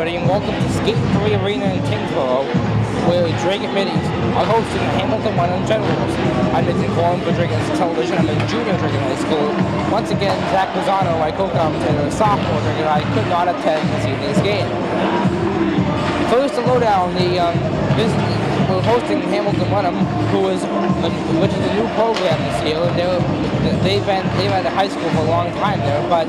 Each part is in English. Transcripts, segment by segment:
everybody, and welcome to Skate 3 Arena in Kingsborough, where Drake and Middies are hosting the Hamilton-Wenham Generals. I'm Nathan Corum for Drake Television. I'm a junior at Drake High School. Once again, Zach Rosano, my co-commentator, a sophomore Drake, and I could not attend this evening's game. First, to low down, we're hosting Hamilton-Wenham, which is a new program this year. They've been at high school for a long time there, but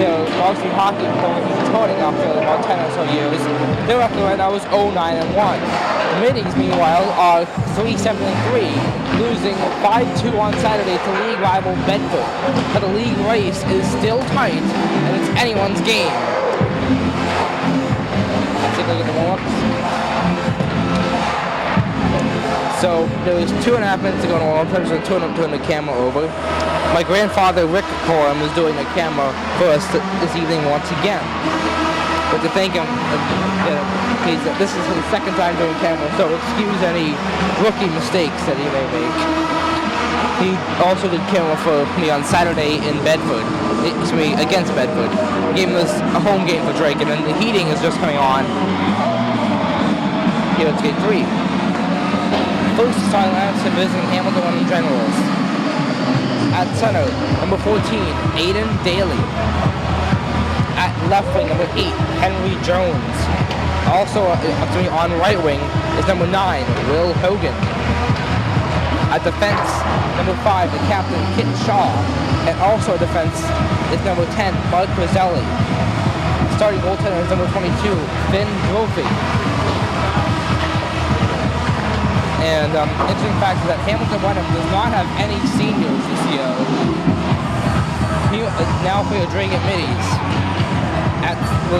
their varsity hockey program is starting after about 10 or so years. Their record right now is 0-9-1. The Middies, meanwhile, are 3-7-3, losing 5-2 on Saturday to league rival Bedford. But the league race is still tight, and it's anyone's game. Let's take a look at the warm-ups. So there's 2.5 minutes to go in the warm-up. I'm just going to turn the camera over. My grandfather, Rick Corum, is doing the camera for us this evening once again. But to thank him, this is his second time doing camera, so excuse any rookie mistakes that he may make. He also did camera for me on Saturday in Bedford, against Bedford. Gave him a home game for Drake, and then the heating is just coming on here at Skate 3. First starting lineups are visiting Hamilton-Wenham Generals. At center, number 14, Aiden Daly. At left wing, number 8, Henry Jones. Also on right wing is number 9, Will Hogan. At defense, number 5, the captain, Kit Shaw. And also at defense is number 10, Mark Roselli. Starting goaltender is number 22, Finn Brophy. And interesting fact is that Hamilton-Wenham does not have any seniors this year. Now for your Drake and Middies.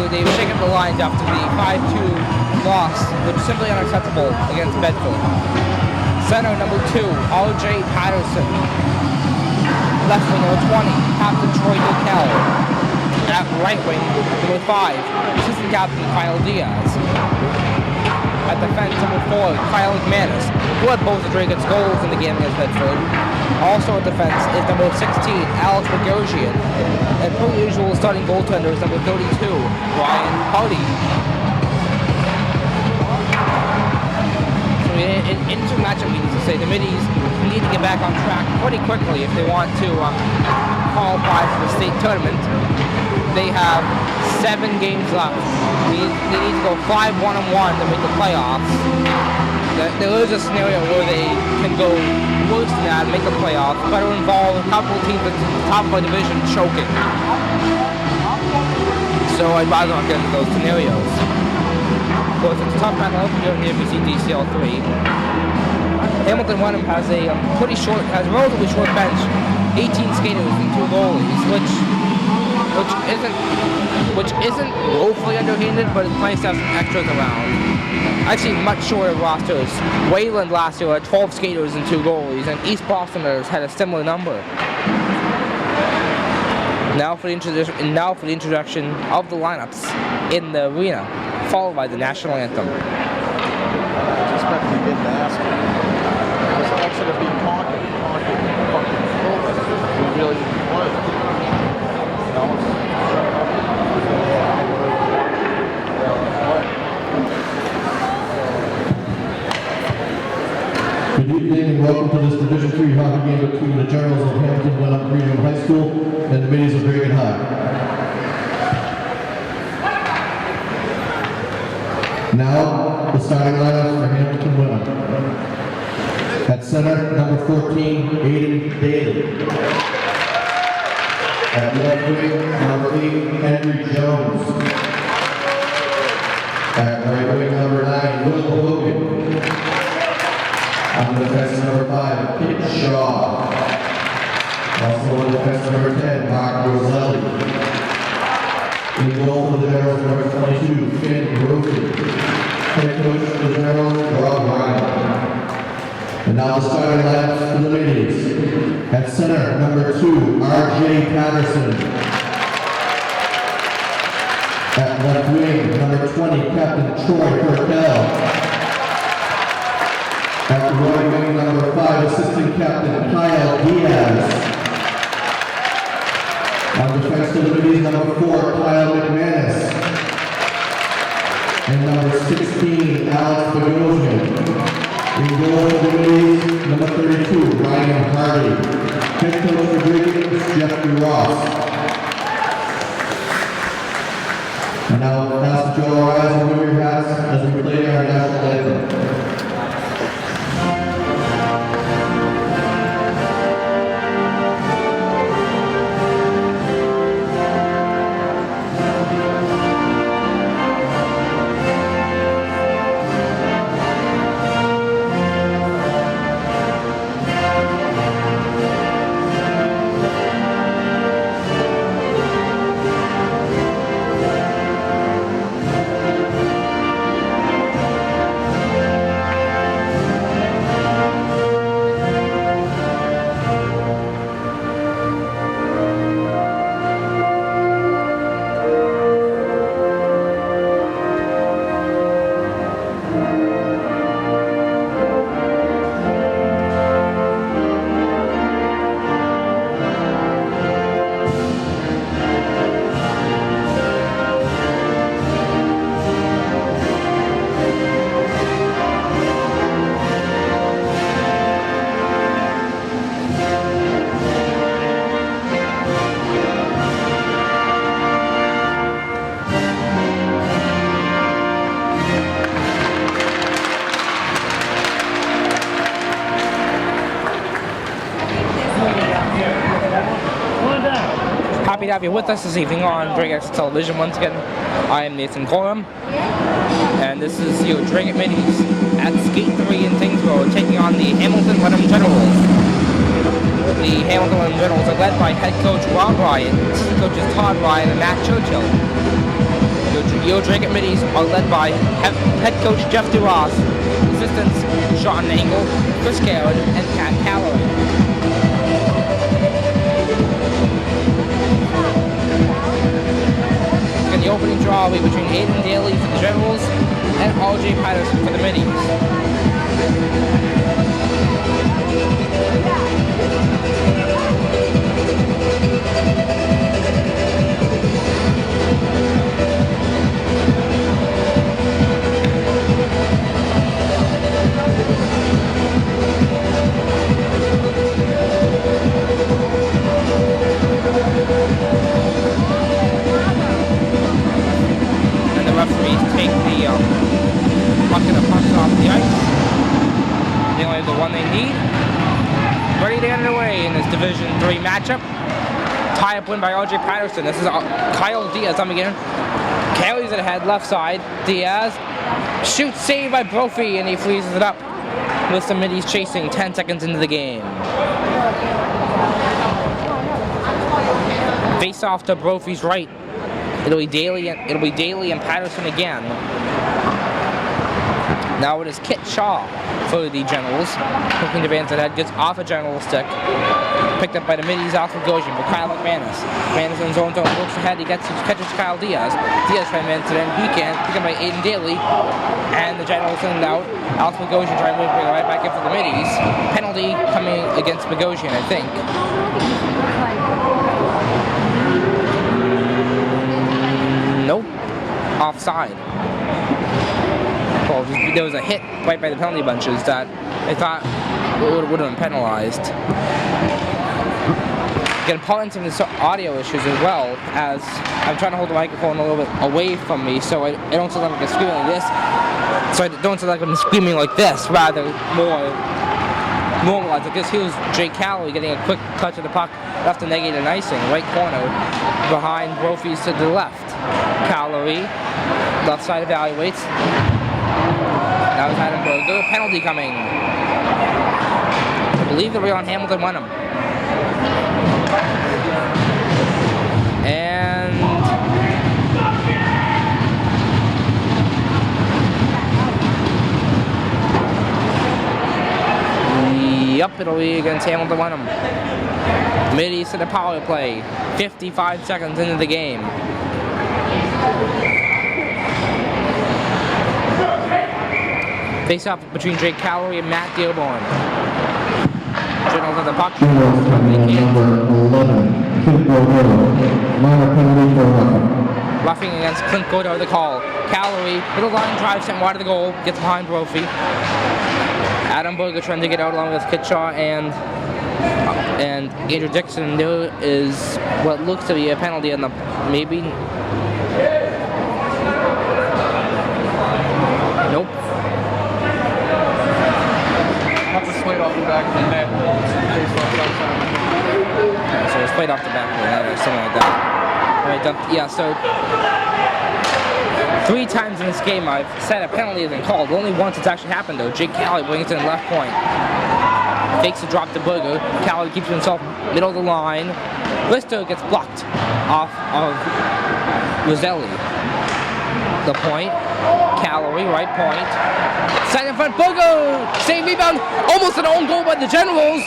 They were shaking up the lines after the 5-2 loss, which is simply unacceptable against Bedford. Center number 2, R.J. Patterson. Left wing number 20, Captain Troy Ducal. At right wing, number 5, assistant captain Kyle Diaz. At defense, number 4, Kyle McManus, who had both the Dragons goals in the game against Bedford. Also at defense is number 16, Alex Bogosian. And per usual, starting goaltender is number 32, Ryan Hardy. So in two matchup meetings, to say the Middies need to get back on track pretty quickly if they want to qualify for the state tournament. They have 7 games left. They need to go 5-1-1 to make the playoffs. There is a scenario where they can go worse than that and make the playoffs, but it will involve a couple of teams at the top of the division choking. So I'd rather not get into those scenarios. Of course, it's a tough match here in the NBC DCL 3. Hamilton-Wenham has a relatively short bench, 18 skaters and 2 goalies, which isn't woefully underhanded, but it's nice to have some extras around. Actually, much shorter rosters. Wayland last year had 12 skaters and 2 goalies, and East Bostoners had a similar number. Now for the introduction of the lineups in the arena, followed by the national anthem. I expect to get nasty. It's actually to be talking. We really play. Good evening and welcome to this Division III hockey game between the Generals of Hamilton-Wenham Regional High School and the Middies of Drake High. Now, the starting lineup for Hamilton-Wenham. At center, number 14, Aiden Daly. At left wing, number 8, Henry Jones. At right wing, number 9, Will Hogan. On defense number 5, Kit Shaw. Also on defense number 10, Mark Roselli. In goal for the Generals, number 22, Finn Brophy. Head coach for the Generals, Rob Ryan. And now the starting lineups for the Middies. At center, number 2, R.J. Patterson. At left wing, number 20, Captain Troy Ducal. At the right wing, number 5, assistant captain Kyle Diaz. On defense to the Middies, number 4, Kyle McManus. 16, Alex Bogosian. In goal for the Middies, number 32, Ryan Hardy. Head coach for Dragons, Jeffrey Ross. And now I'll ask Joe to rise and wear your hats as we play our national anthem. Happy to have you with us this evening on Dragons Television once again. I am Nathan Coram, and this is your Dragon Middies at Skate 3 in Tingsboro taking on the Hamilton-Wenham Generals. The Hamilton-Wenham Generals are led by head coach Rob Ryan, assistant coaches Todd Ryan and Matt Churchill. Your Dragon Middies are led by head coach Jeff DeRoss, assistants Sean Nangle, Chris Garrett, and Pat Calloway. The opening draw will be between Aiden Daly for the Generals and R.J. Patterson for the Middies. Referees take the bucket of pucks off the ice. They only have the one they need. Ready to get underway in this Division 3 matchup. Tie-up win by R.J. Patterson. This is Kyle Diaz coming in. Carries it ahead, left side. Diaz shoots, saved by Brophy, and he freezes it up with some middies chasing 10 seconds into the game. Face off to Brophy's right. It'll be Daly and Patterson again. Now it is Kit Shaw for the Generals. Looking to advance ahead, gets off a General stick. Picked up by the Middies, Alpha Goshen for Kyle McManus. McManus in zone, looks ahead, he catches Kyle Diaz. Diaz trying to advance it in, he can't. Picked up by Aiden Daly. And the Generals send it out. Alpha Goshen trying to bring it right back in for the Middies. Penalty coming against Bogosian, I think. Nope. Offside. Well, there was a hit right by the penalty bunches that I thought would have been penalized. Getting part into some audio issues as well, as I'm trying to hold the microphone a little bit away from me so I don't sound like I'm screaming like this. So I don't sound like I'm screaming like this, rather more normalized. Like this, here's Jake Calloway getting a quick touch of the puck, left to negate an icing, right corner, behind Brophy's to the left. Calloway, left side evaluates. That was Adam Berger. Penalty coming. I believe that we're on Hamilton-Wenham. And yep, it'll be against Hamilton-Wenham. Middies to the power play. 55 seconds into the game. Face off between Jake Calloway and Matt Dearborn. Generals at the puck. Number 11, Kid Bordeaux. Minor penalty for Rucker. roughing against Clint Goddard, the call. Calorie, little line drive, sent wide of the goal, gets behind Brophy. Adam Berger trying to get out along with Kitshaw and Andrew Dixon. There is what looks to be a penalty on the maybe. Nope. That's a slate off the back of the net. So it's played off the back of the net or something like that. Right, yeah, so 3 times in this game I've said a penalty isn't called. Only once it's actually happened though. Jake Calley brings it in left point. Fakes a drop to Berger. Calley keeps himself middle of the line. Lister gets blocked off of Roselli. The point. Calorie, right point. Side in front, Berger! Save rebound! Almost an own goal by the Generals!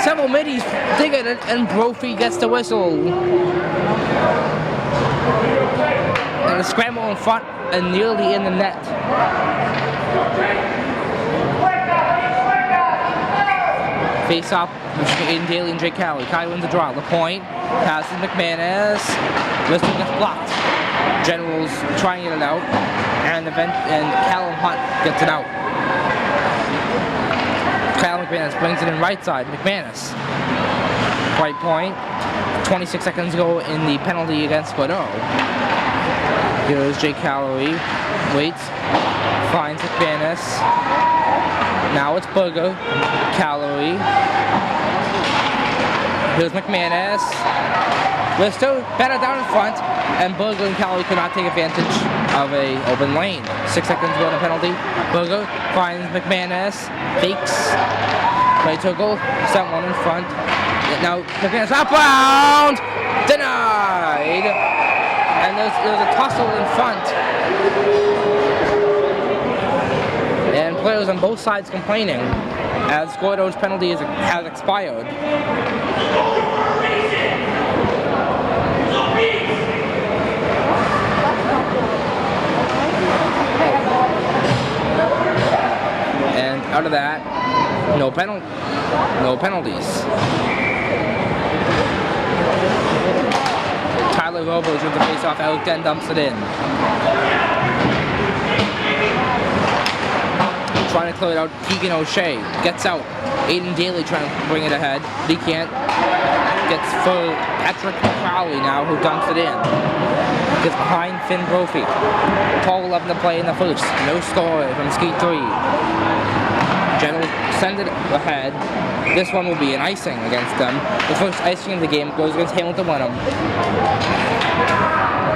Several middies dig at it, and Brophy gets the whistle. And a scramble in front, and nearly in the net. Face off between Aiden Daly and Jake Calley. Calley wins the draw. The point. Passes McManus. Lister gets blocked. Generals trying to get it out. And Callum Hunt gets it out. Callum McManus brings it in right side. McManus. Right point. 26 seconds ago in the penalty against Godot. Here's Jake Calloway. Waits. Finds McManus. Now it's Berger. Calloway. Here's McManus. Lister better down in front, and Berger and Calloway could not take advantage of a open lane. 6 seconds ago in the penalty. Berger finds McManus. Fakes. Play to a goal. Sent one in front. Now McManus outbound. Denied. And there's a tussle in front. And players on both sides complaining as Gordo's penalty has expired. And out of that, no penalties. Tyler Robles with the face-off. Eric Den dumps it in. Trying to clear it out. Keegan O'Shea gets out. Aiden Daly trying to bring it ahead. He can't. Gets for Patrick Crowley now, who dumps it in. Gets behind Finn Brophy. 12-11 to play in the first. No score from Skeet 3. General send it ahead. This one will be an icing against them. The first icing of the game goes against Hamilton-Wenham.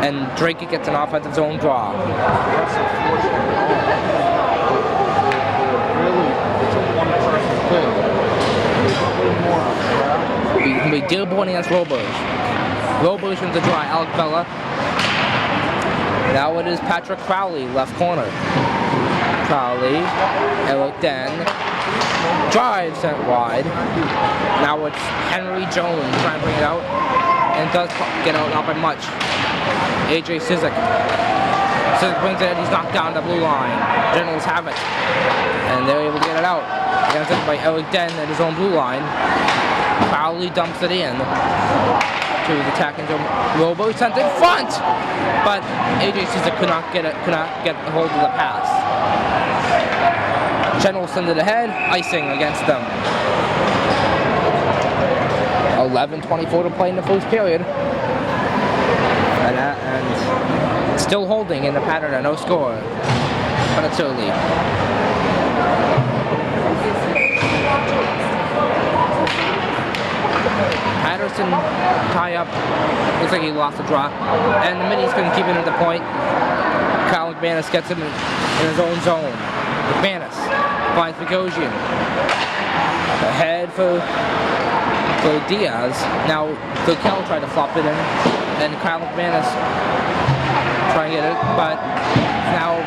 And Drake gets an offensive zone draw. That's unfortunate. Really, it's a one-person thing. We can be Dearborn against Robles. Robles wins the draw. Alec Bella. Now it is Patrick Crowley, left corner. Crowley, Eric Den, drive sent wide. Now it's Henry Jones trying to bring it out, and does get out, not by much. AJ Sizik. Sizik brings it in, he's knocked down the blue line. Generals have it, and they're able to get it out. Gets it by Eric Den at his own blue line. Crowley dumps it in to the attacking zone. Robo sent in front, but AJ Sizik could not get a hold of the pass. General send it ahead, icing against them. 11:24 to play in the first period. And still holding in the pattern of no score. But it's early. Patterson tie up. Looks like he lost the draw. And the middies couldn't keep it at the point. Kyle McManus gets him in his own zone. McManus finds Bogosian. Ahead for Diaz. Now Kel tried to flop it in, and Kyle McManus trying to get it, but now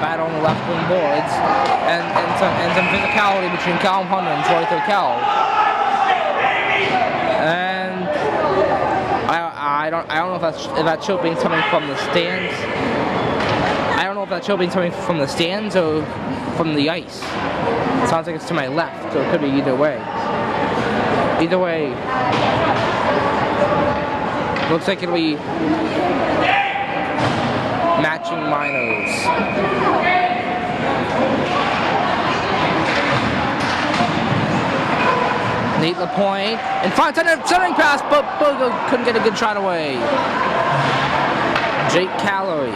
bad on the left wing boards, and some physicality between Callum Hunter and Troy Thurkel. And I don't know if that chirping coming from the stands. I don't know if that chirping coming from the stands or from the ice. It sounds like it's to my left, so it could be either way. Either way, Looks like it'll be matching minors. Nate LaPointe in front, centering pass, but Bogo couldn't get a good shot away. Jake Calorie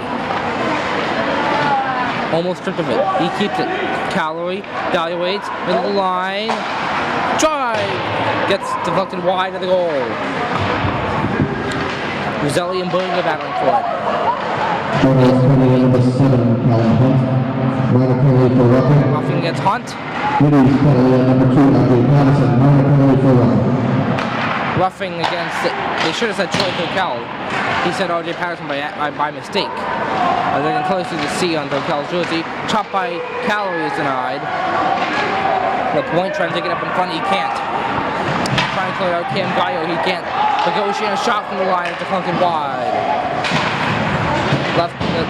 almost stripped of it. He keeps it. Calorie evaluates, middle of the line, drive, gets deflected wide of the goal. Roselli and Bogo battling for it. Number 7, Calvin Hunt. Minor penalty for roughing. Roughing against Hunt. Middies penalty on number 2, Andre Patterson. Minor penalty for roughing. Roughing against, they should have said Troy Tokel. He said RJ Patterson by mistake. Looking closely to see on Tokel's jersey. Chopped by Calorie is denied. LaPointe trying to take it up in front, he can't. Trying to clear out Cam Gallo, he can't. Negotiating a shot from the line, deflected wide.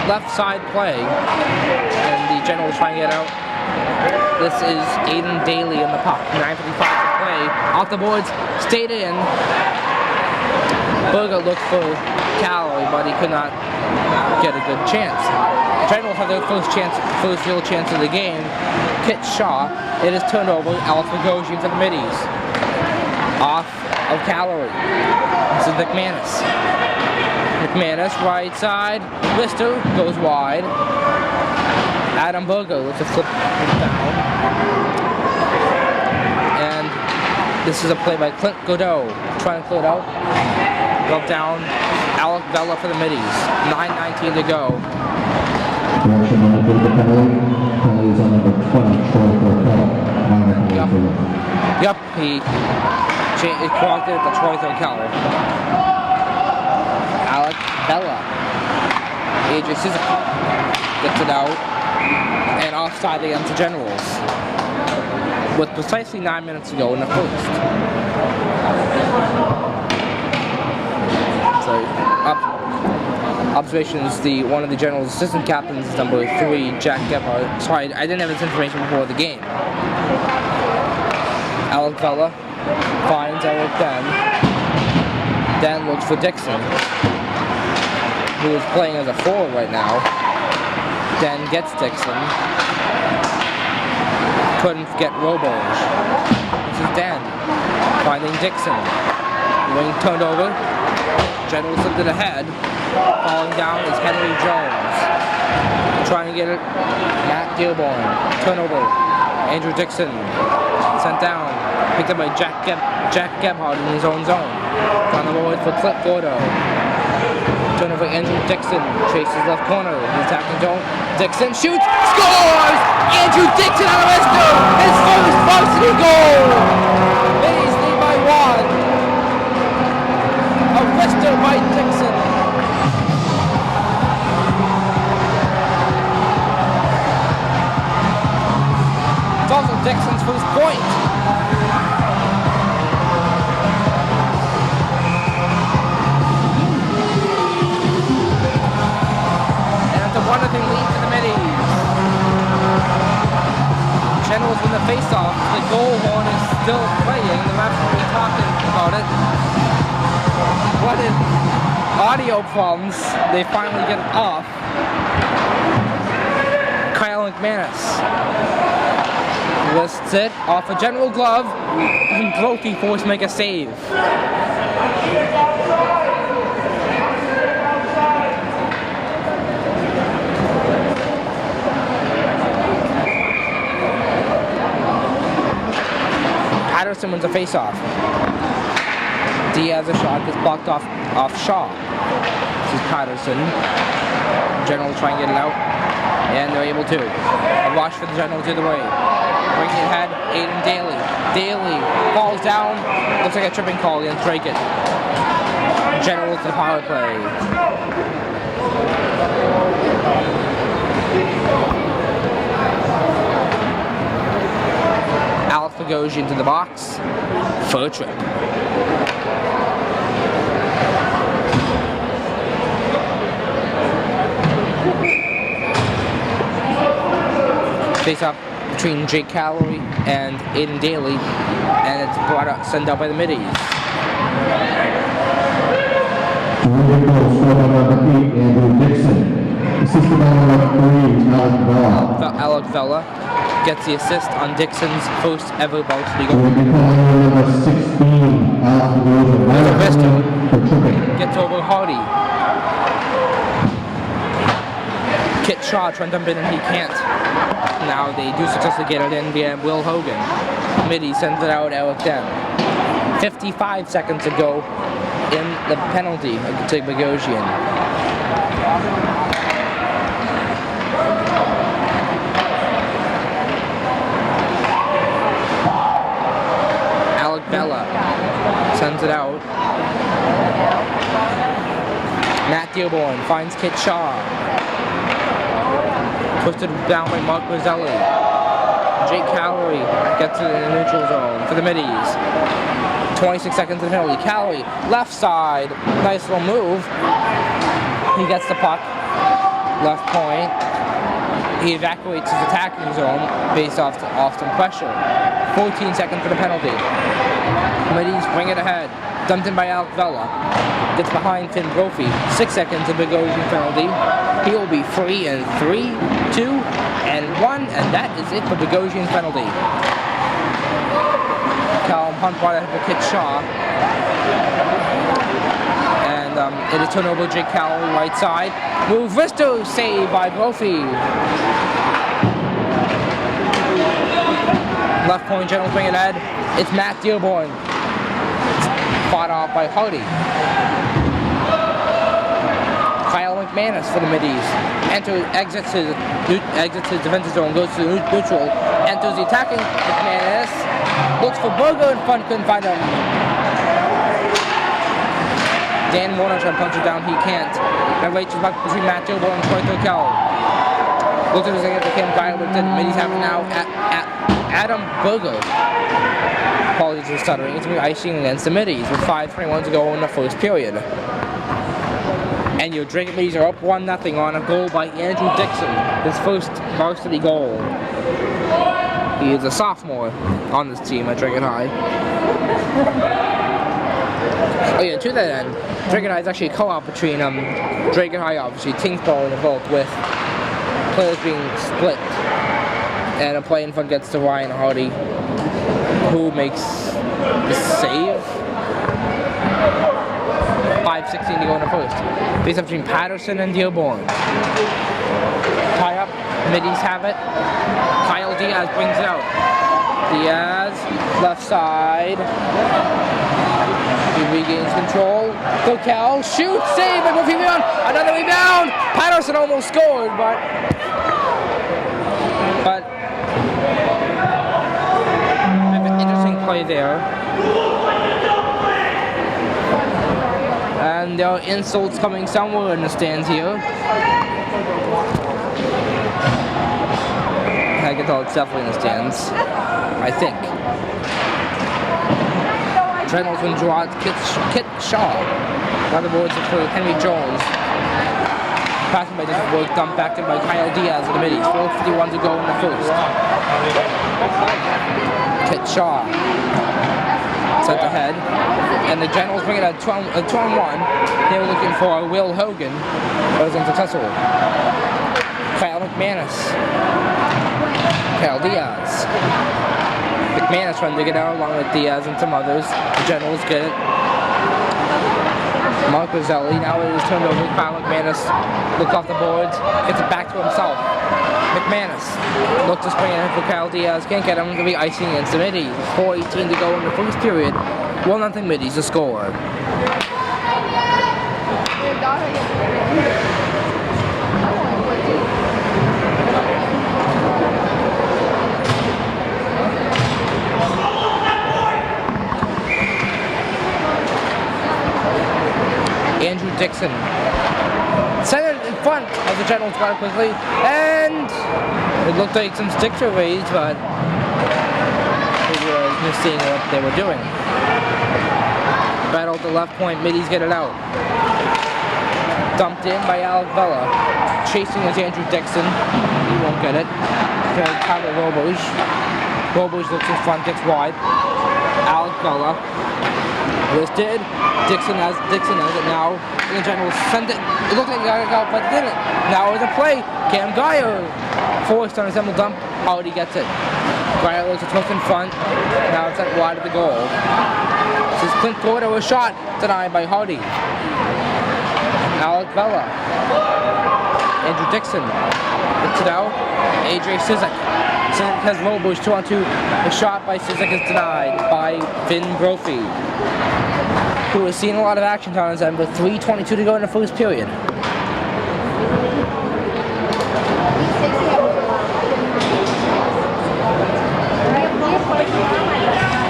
Left side play, and the Generals trying to get out. This is Aiden Daly in the puck. 9:55 to play. Off the boards, stayed in. Bogo looked for Calorie, but he could not get a good chance. The Generals have their first real chance of the game. Kit Shaw. It is turned over. Alex Bogosian for the middies. Off of Calorie. This is McManus. McManus, right side. Lister goes wide. Adam Bogo looks to flip down. And this is a play by Clint Godot. Trying to clear it out. Go down. Alec Vela for the middies. 9:19 to go. Direction on the penalty. Penalty is on number 20, Troy Tokel. Minor penalty for roughing. Yep, he corrected it to Troy Tokel. Alec Vela. AJ Suzuki gets it out. And offside against the Generals. With precisely 9 minutes to go in the first. So, observations, one of the Generals' assistant captains is number 3, Jack Gebhardt. Sorry, I didn't have this information before the game. Alec Vela finds Eric Den. Den looks for Dixon, who is playing as a forward right now. Den gets Dixon. Couldn't get Roberge. This is Den finding Dixon. Wing turned over. Generals looked it ahead. Falling down is Henry Jones. Trying to get it. Matt Dearborn. Turnover. Andrew Dixon. Sent down. Picked up by Jack Gebhardt in his own zone. On the board for Clint Gordo. Turnover Andrew Dixon. Chases left corner. The attacking zone. Dixon shoots. Scores! Andrew Dixon on a Lister! His first varsity goal! Ladies lead by 1. A Lister by Dixon. It's also Dixon's first point. And it's a 1-0 lead for the middies. Generals win the face-off. The goal horn is still playing. The refs will be talking about it. What is audio problems? They finally get it off. Kyle McManus lists it off a general glove, and Brophy forced to make a save. Patterson wins a face-off. Diaz a shot gets blocked off Shaw. This is Patterson. General trying to get it out, and they're able to. A rush for the General to the way. Bringing it ahead, Aiden Daly. Daly falls down. Looks like a tripping call against Draken. General to the power play. Alex Bogosian to the box for a trip. Face up between Jake Calorie and Aiden Daly, and it's sent out by the middies. Leading goal scored by number 8, Andrew Dixon. Assisted by number 3, Alec Vella. Alec Vella gets the assist on Dixon's first ever varsity goal. Leading goal number 16, Alec Vella. For tripping. Gets over Hardy. Kit Shaw trying to dump in and he can't. Now they do successfully get it in via Will Hogan. Mitty sends it out, Alec Den. 55 seconds to go in the penalty to Bogosian. Alec Bella sends it out. Matt Dearborn finds Kit Shaw. Twisted down by Mark Roselli. Jake Calorie gets it in the neutral zone for the middies. 26 seconds in the penalty. Calorie, left side, nice little move. He gets the puck, left point. He evacuates his attacking zone based off some pressure. 14 seconds for the penalty. Middies bring it ahead. Dumped in by Alec Vella. Gets behind Finn Brophy. 6 seconds of Bogosian penalty. He will be free in 3, 2, and 1, and that is it for Bogosian's penalty. Callum Hunt brought it for Kit Shaw. And it is turned over to Jake Calloway, right side. Move wristo, save by Brophy. Left point, Generals bring it ahead. It's Matt Dearborn. Fought off by Hardy. Kyle McManus for the middies. Exits his defensive zone, goes to the neutral, enters the attacking McManus. Looks for Berger in front, couldn't find him. Dan Warner trying to punch it down, he can't. Now reaches back between Matt Dearborn and Troy Thurkel. Looks at his against the Kim Kyle, but the middies have it now at Adam Berger. Apologies for stuttering. It's going to be icing against the middies with 5:21 to go in the first period. And your Dragon Middies are up 1-0 on a goal by Andrew Dixon, his first varsity goal. He is a sophomore on this team at Dragon High. Oh yeah, to that end, Dragon High is actually a co-op between Dragon High, obviously, Tingsboro and both, with players being split. And a play in front gets to Ryan Hardy, who makes the save. 5:16 to go in the first. Face up between Patterson and Dearborn. Tie up, middies have it. Kyle Diaz brings it out. Diaz, left side. He regains control. Thurkel shoots, save by Murphy Leon. Another rebound. Patterson almost scored, but an interesting play there. And there are insults coming somewhere in the stands here. I can tell it's definitely in the stands, I think. Reynolds wins draw Kit Shaw. By the boards for Henry Jones. Passing by different work, dumped back in by Kyle Diaz in the middies. 4:51 to go in the first. Kit Shaw. Sent ahead. And the Generals bring it at 2-on-1. They were looking for Will Hogan, but was unsuccessful. Kyle McManus. Kyle Diaz. McManus trying to get out along with Diaz and some others. The Generals get it. Mark Roselli, now it is turned over. Kyle McManus looks off the boards, gets it back to himself. McManus looks to spring in for Kyle Diaz, can't get him, going to be icing against the middies. 4:18 to go in the first period. 1-0 middies to score. Andrew Dixon sent it in front of the Generals quite quickly, and it looked like some sticks were raised, but they were missing what they were doing. Battle at the left point, middies get it out. Dumped in by Alec Vella. Chasing is Andrew Dixon. He won't get it. Tyler Roboge. Roboge looks in front, gets wide. Alec Vella. This did. Dixon has it now. And the Generals send it. It looked like he got it out, but didn't. Now it's a play. Cam Geyer forced on a Semmel dump. Howdy gets it. Geyer looks a twist in front. Now it's at wide of the goal. This is Clint Porter, a shot denied by Hardy. Alec Bella. Andrew Dixon. Gets it out. AJ Sizik. Sizik has low bush 2-on-2. A shot by Sizik is denied by Finn Brophy, who has seen a lot of action on his end, but 3:22 to go in the first period.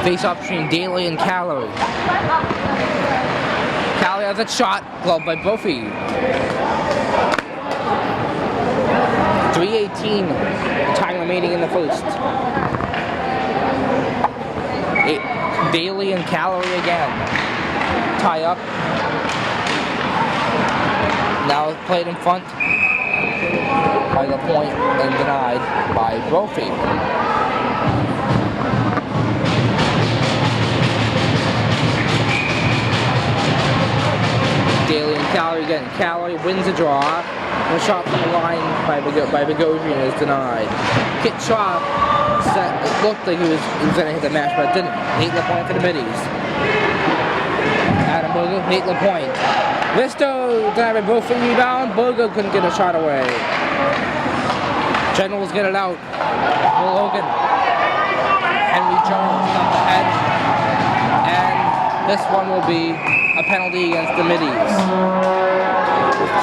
Face-off between Daly and Calorie. Calorie has a shot, gloved by Brophy. 3:18 time remaining in the first. Daly and Calorie again. Tie up. Now it's played in front by the point and denied by Brophy. Daly and Calorie again. Calorie wins a draw. And a shot from the line by Bogosian is denied. Kit Shaw it looked like he was going to hit the match, but it didn't. Nate LaPointe for the middies. Adam Bogo, Nate LaPointe. Listo denied by Brophy rebound. Bogo couldn't get a shot away. Generals get it out. Will Logan. Henry Jones up ahead. And this one will be a penalty against the middies.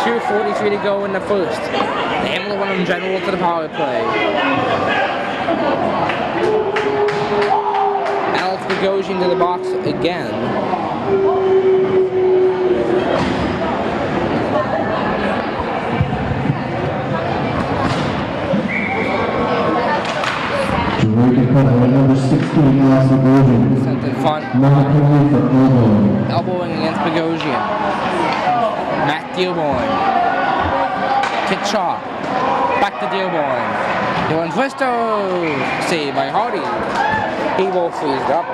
2:43 to go in the first. The Hamilton-Wenham Generals to the power play. Alex Bogosian to the box again. Number 16, Alex Bogosian. Sent in front. Elbowing against Bogosian. Matt Dearborn. Kit Shaw. Back to Dearborn. Dylan Twisto. Saved by Hardy. He will freeze it up.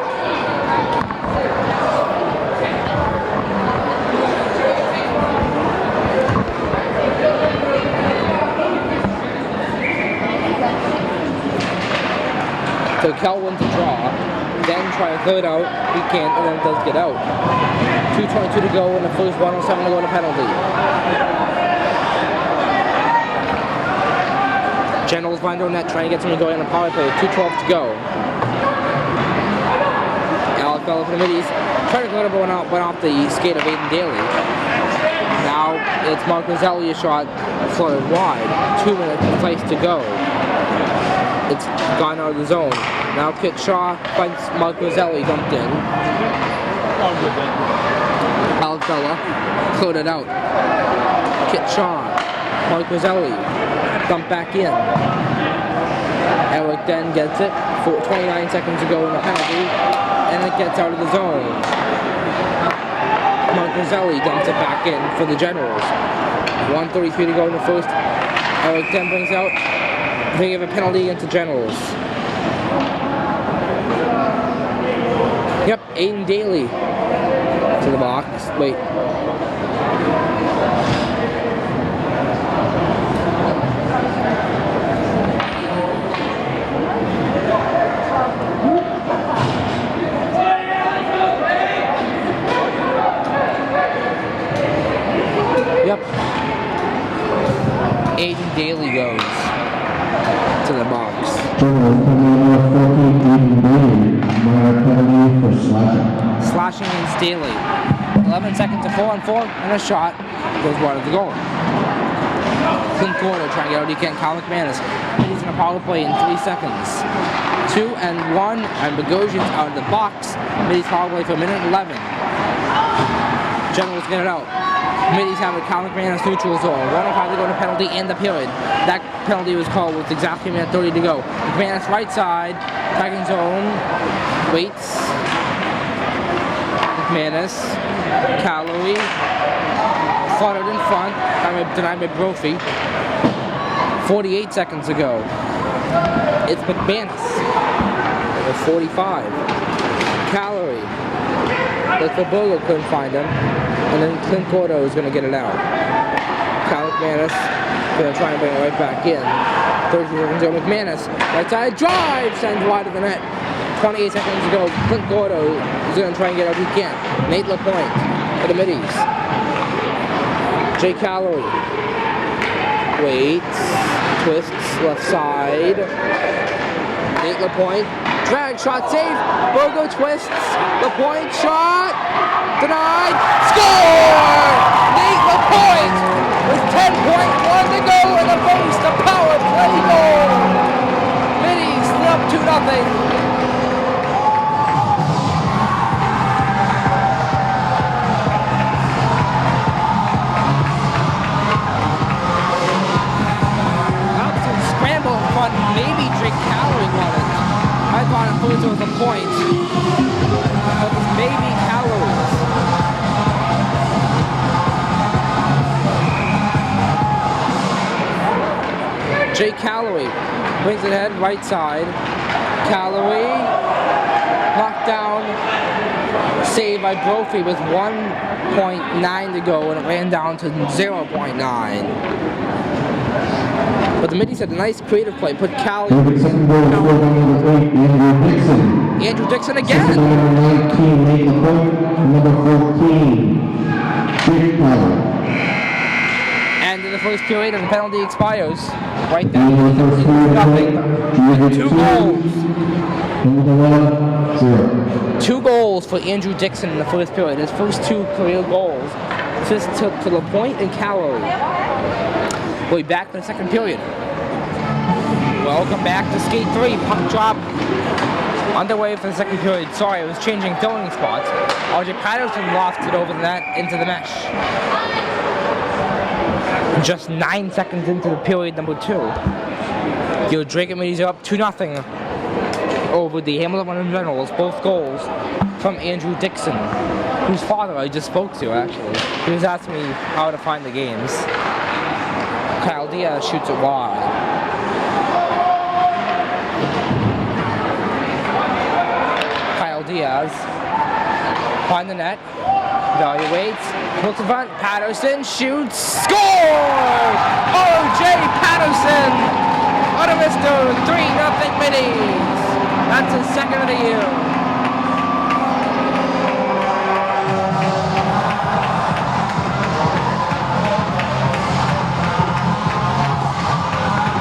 So Kel wins the draw, then try a third out, he can't, and then does get out. 2:22 to go in the first, 1:07 to go in the penalty. Generals find on net, trying to get someone going on the power play, 2:12 to go. Alec Bella for the middies, trying to go to went off the skate of Aiden Daly. Now it's Mark Roselli, a shot floated wide, 2 minutes place to go. It's gone out of the zone. Now Kit Shaw finds Mark Roselli dumped in. Alec Bella cleared it out. Kit Shaw, Mark Roselli, dumped back in. Eric then gets it. 29 seconds to go in the penalty, and it gets out of the zone. Mark Roselli dumps it back in for the Generals. 1:33 to go in the first. Eric then brings out. They give a penalty against the Generals. Yep, Aiden Daly to the box. Wait. Yep. Aiden Daly goes to the box. Slashing against Daly. 11 seconds to 4-on-4, and a shot goes wide of the goal. Clint Porter trying to get out. He can't. Colin McManus. He's in a power play in 3 seconds. 2-1, and Bogosian's out of the box. Middies power play for a minute and 11. Generals get it out. Middies have a Colin McManus neutral zone. 1:05 to go in the penalty and the period. That penalty was called with exactly a minute 30 to go. McManus right side, attacking zone, waits. McManus, Calorie, fluttered in front, denied by Brophy. 48 seconds ago. It's McManus with 45. Calorie. But for Bogo couldn't find him. And then Clint Gordo was going to get it out. Kyle McManus going to try and bring it right back in. 30 seconds ago, McManus, right side drive, sends wide of the net. 28 seconds ago, Clint Gordo is going to try and get out. He can't. Nate LaPointe for the middies. Jay Calloway waits, twists left side. Nate LaPointe, drag shot safe. Bogo twists. LaPointe shot denied. Score! Nate LaPointe with 10.1 to go in the post. A power play goal. Middies up 2-0. Maybe Drake Calorie won it. I thought it was a point. But it was maybe Calories. Jake Calloway brings it ahead, right side. Calloway knocked down. Save by Brophy with 1.9 to go, and it ran down to 0.9. But the middies had a nice creative play. Put Cali. Second goal scored by number 8, Andrew Dixon. Andrew Dixon again. Second by number 19, Nate LaPointe. Number 14, Jake Calloway. And in the first period, and the penalty expires. Right there. And the first period, Nothing. 2 goals. 0. 2 goals for Andrew Dixon in the first period. His first 2 career goals. Just to LaPointe and Calloway. We'll be back in the second period. Welcome back to Skate 3. Puck drop underway for the second period. Sorry, I was changing filming spots. RJ Patterson lofted over the net into the mesh. Just 9 seconds into the period number 2. Your Drake Middies are up 2-0 over the Hamilton-Wenham Generals. Both goals from Andrew Dixon, whose father I just spoke to, actually. He was asking me how to find the games. Kyle Diaz shoots it wide. Kyle Diaz find the net. Evaluates. Looks in front. Patterson shoots. Scores! O.J. Patterson! Automister 3-0 Middies. That's his second of the year.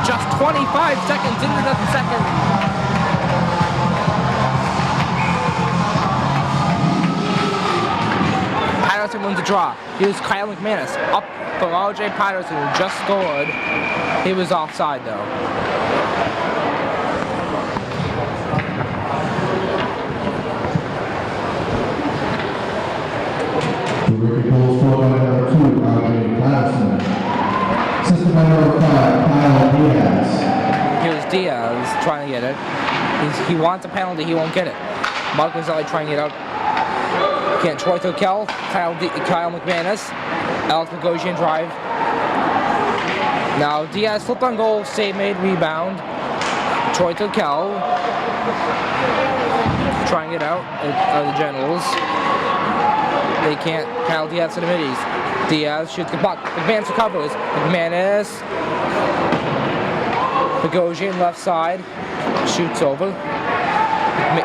Just 25 seconds into the second. Patterson wins the draw. Here's Kyle McManus up from RJ Patterson, who just scored. He was offside though. Terrific goal scored by number 2, RJ Patterson. Assisted by number 5, Kyle Diaz. Here's Diaz trying to get it. He wants a penalty, he won't get it. Mark Gonzalez trying to get out. Can't. Troy Tokel, Kyle McManus, Alex Bogosian drive. Now Diaz flipped on goal, save made, rebound. Troy Tokel trying to get out of the Generals. They can't. Kyle Diaz to the middies. Diaz shoots the puck. McManus recovers. McManus. Bogosian left side. Shoots over.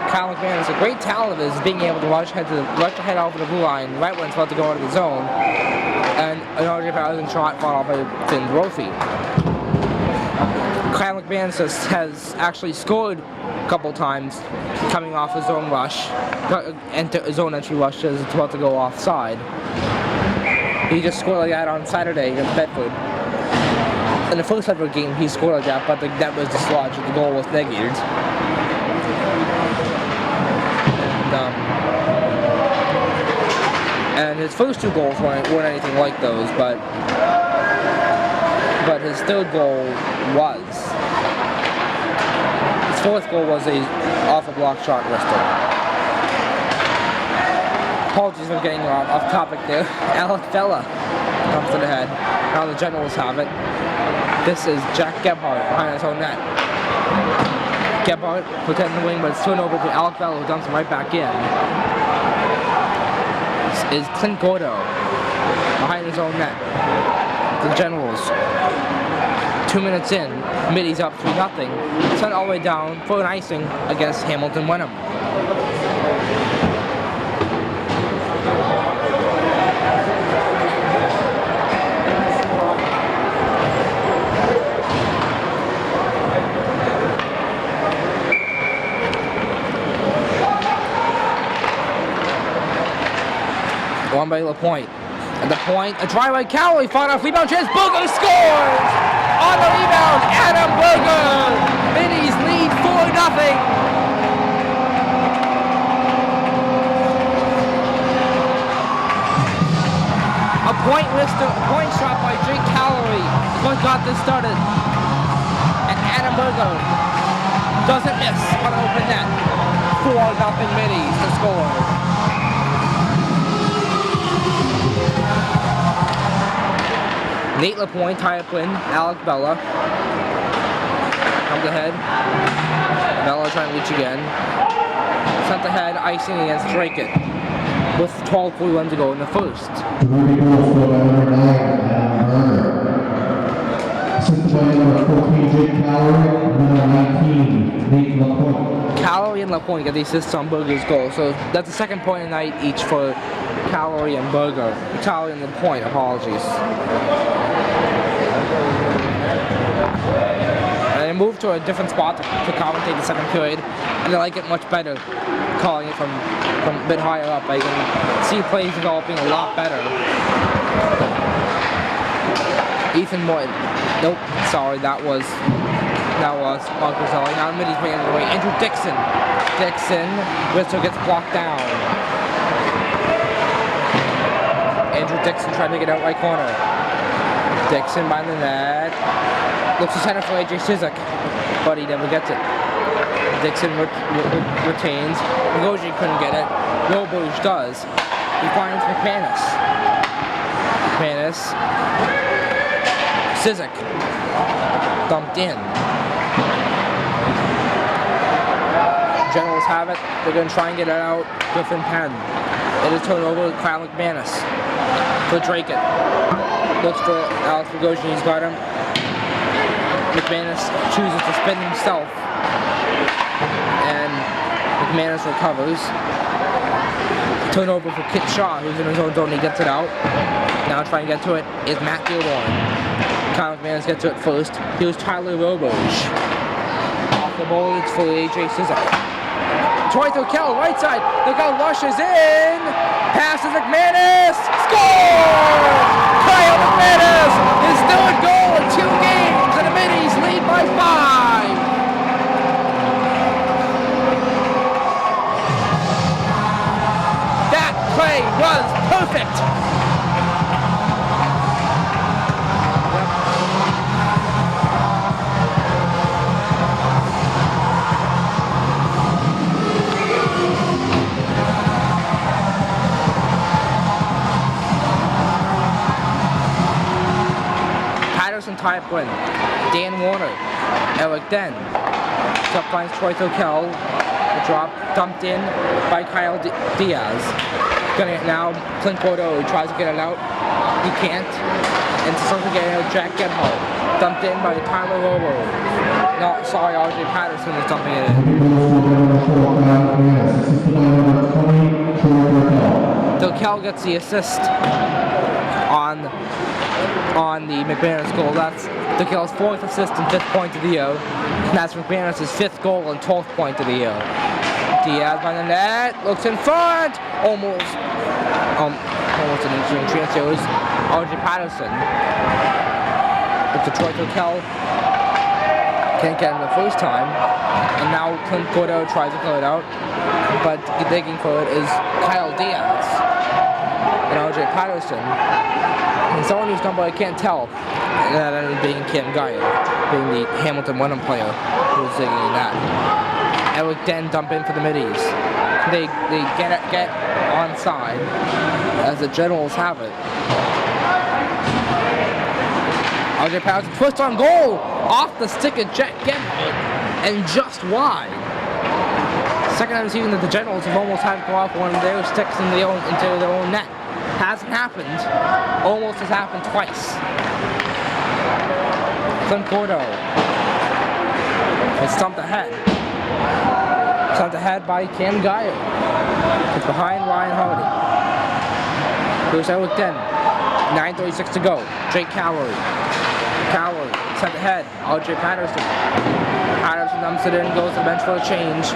Kyle McManus, a great talent of his, being able to rush ahead over the blue line right when it's about to go into the zone. And an RJ Patterson shot fought off by Finn Brophy. Kyle McManus has actually scored a couple times coming off his own rush. His own entry rush as it's about to go offside. He just scored like that on Saturday against Bedford. In the first Bedford game, he scored like that, but the net was dislodged and the goal was negated. And his first 2 goals weren't anything like those, but his third goal was. His fourth goal was a off a block shot wristed. Apologies for getting off topic there. Alec Vela comes to the head. Now the Generals have it. This is Jack Gebhardt behind his own net. Gebhardt protecting the wing, but it's turned over to Alec Vela, who dumps him right back in. is Clint Gordo behind his own net. The Generals. 2 minutes in, Middy's up 3-0. Sent all the way down for an icing against Hamilton-Wenham. One by LaPointe. At the point, a drive by Cowley, fought off rebound chance, Booger scores! On the rebound, Adam Booger! Middies lead 4-0. A point shot by Jake Cowley is what got this started. And Adam Booger doesn't miss on an open net. 4-0 Middies to score. Nate LaPointe, tie up win, Alec Bella. Comes ahead. Bella trying to reach again. Sent ahead, icing against Drake with 12:41 to go in the first. Ruby goals go by number 9, Adam Burner. Assisted by number 14, Jake Cowley, number 19, Nate LaPointe. Cowley and LaPointe get the assists on Berger's goal, so that's the second point of the night each for Cowley and Berger. Cowley and LaPointe, apologies. And they moved to a different spot to commentate the second period, and I like it much better, calling it from a bit higher up. I can see plays developing a lot better. Ethan Morton. Nope, sorry, that was Mark Roselli. Now Middy's playing it away. Andrew Dixon. Rizzo gets blocked down. Andrew Dixon trying to get out right corner. Dixon by the net. Looks to center for AJ Sizik, but he never gets it. Dixon retains. Ngoji couldn't get it. Robush does. He finds McManus. Sizik. Dumped in. Generals have it. They're going to try and get it out. Griffin Penn. It is turned over to Kyle McManus for Drake. Looks for Alex Bogosian. He's got him. McManus chooses to spin himself. And McManus recovers. Turnover for Kit Shaw, who's in his own zone. He gets it out. Now trying to get to it is Matt Gilborn. Kyle McManus gets to it first. Here's Tyler Roboge. Off the ball, it's for AJ Sizik. Troy Tokel, right side. The guy rushes in. Passes McManus. Score! Kyle McManus! His third goal in 2 games, and the Middies lead by 5. That play was perfect. Type win. Dan Warner, Eric Den. Up finds Troy Tokel. The drop dumped in by Kyle Diaz. Getting it now. Clint Bordeaux tries to get it out. He can't. And something getting out. Jack Gebhardt. Dumped in by Tyler Robo. No, sorry, RJ Patterson is dumping it in. Tokel gets the assist on the McManus goal. That's Tokel's 4th assist and 5th point of the year. And that's McManus' 5th goal and 12th point of the year. Diaz by the net, looks in front, almost an interesting chance. It was RJ Patterson. But Detroit Tokel can't get him the first time. And now Clint Gordo tries to clear it out. But digging for it is Kyle Diaz and RJ Patterson. And someone whose number I can't tell, that ended up being Cam Geyer, being the Hamilton-Wenham player who was digging in that. Eric Den dump in for the Middies. They get onside as the Generals have it. RJ Patterson twist on goal off the stick of Jack Gebhardt and just wide. Second time this evening that the Generals have almost had to go off one of their sticks into their own net. Hasn't happened. Almost has happened twice. Clint Gordo is stumped ahead. Stumped ahead by Cam Geyer. It's behind Ryan Hardy. Here's Eric Den. 9:36 to go. Jake Cowlery. Cowlery sent ahead. RJ Patterson. Patterson dumps it in, goes to the bench for a change.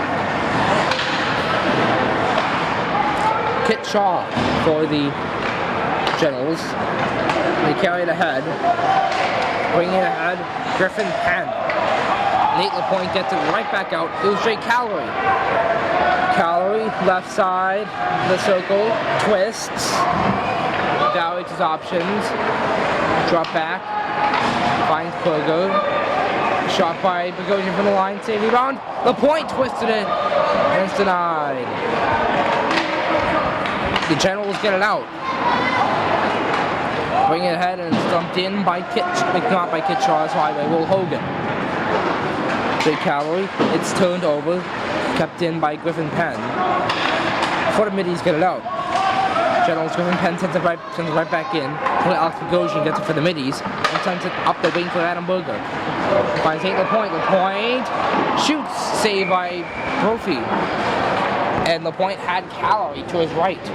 Kit Shaw for the Generals. They carry it ahead. Bring it ahead. Griffin Penn. Nate LaPointe gets it right back out. It was Jake Cowlery. Cowlery, left side, the circle, twists. Evaluates his options. Drop back. Finds Berger. Shot by Bogosian from the line. Save rebound. LaPointe twisted it. And it's denied. The Generals get it out. Bring it ahead and stumped in by not by Kit Shaw, by Will Hogan. Jake Cowlery. It's turned over. Kept in by Griffin Penn. Before the middies get it out. Generals Griffin Penn sends it right back in. Alex Bogosian gets it for the middies and sends it up the wing for Adam Berger. Finds Nate LaPointe. LaPointe shoots. Saved by Brophy. And LaPointe had Cowlery to his right.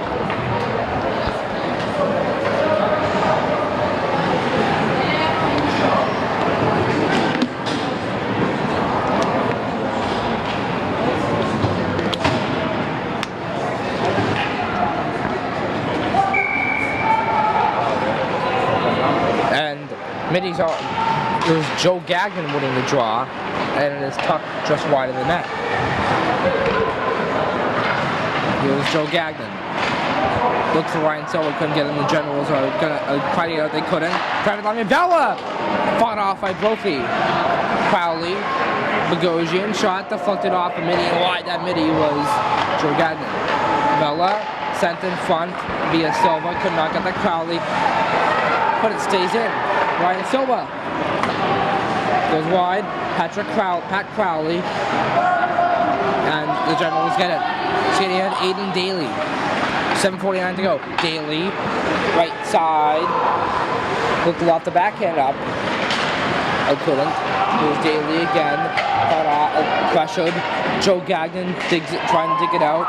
Middies are, it was Joe Gagnon winning the draw, and it is tucked just wide of the net. It was Joe Gagnon. Looked for Ryan Silver, couldn't get him. The Generals are gonna try to get out, they couldn't. Private line, Bella! Fought off by Brophy. Crowley, Bogosian, shot deflected off a midi, and wide that midi was Joe Gagnon. Bella sent in front via Silva, could not get the Crowley, but it stays in. Ryan Silva goes wide. Pat Crowley, and the Generals get it. Skating ahead, Aiden Daly. 7:49 to go. Daly, right side. Looked off the backhand up. I couldn't. It was Daly again. Pressured. Joe Gagnon digs it, trying to dig it out.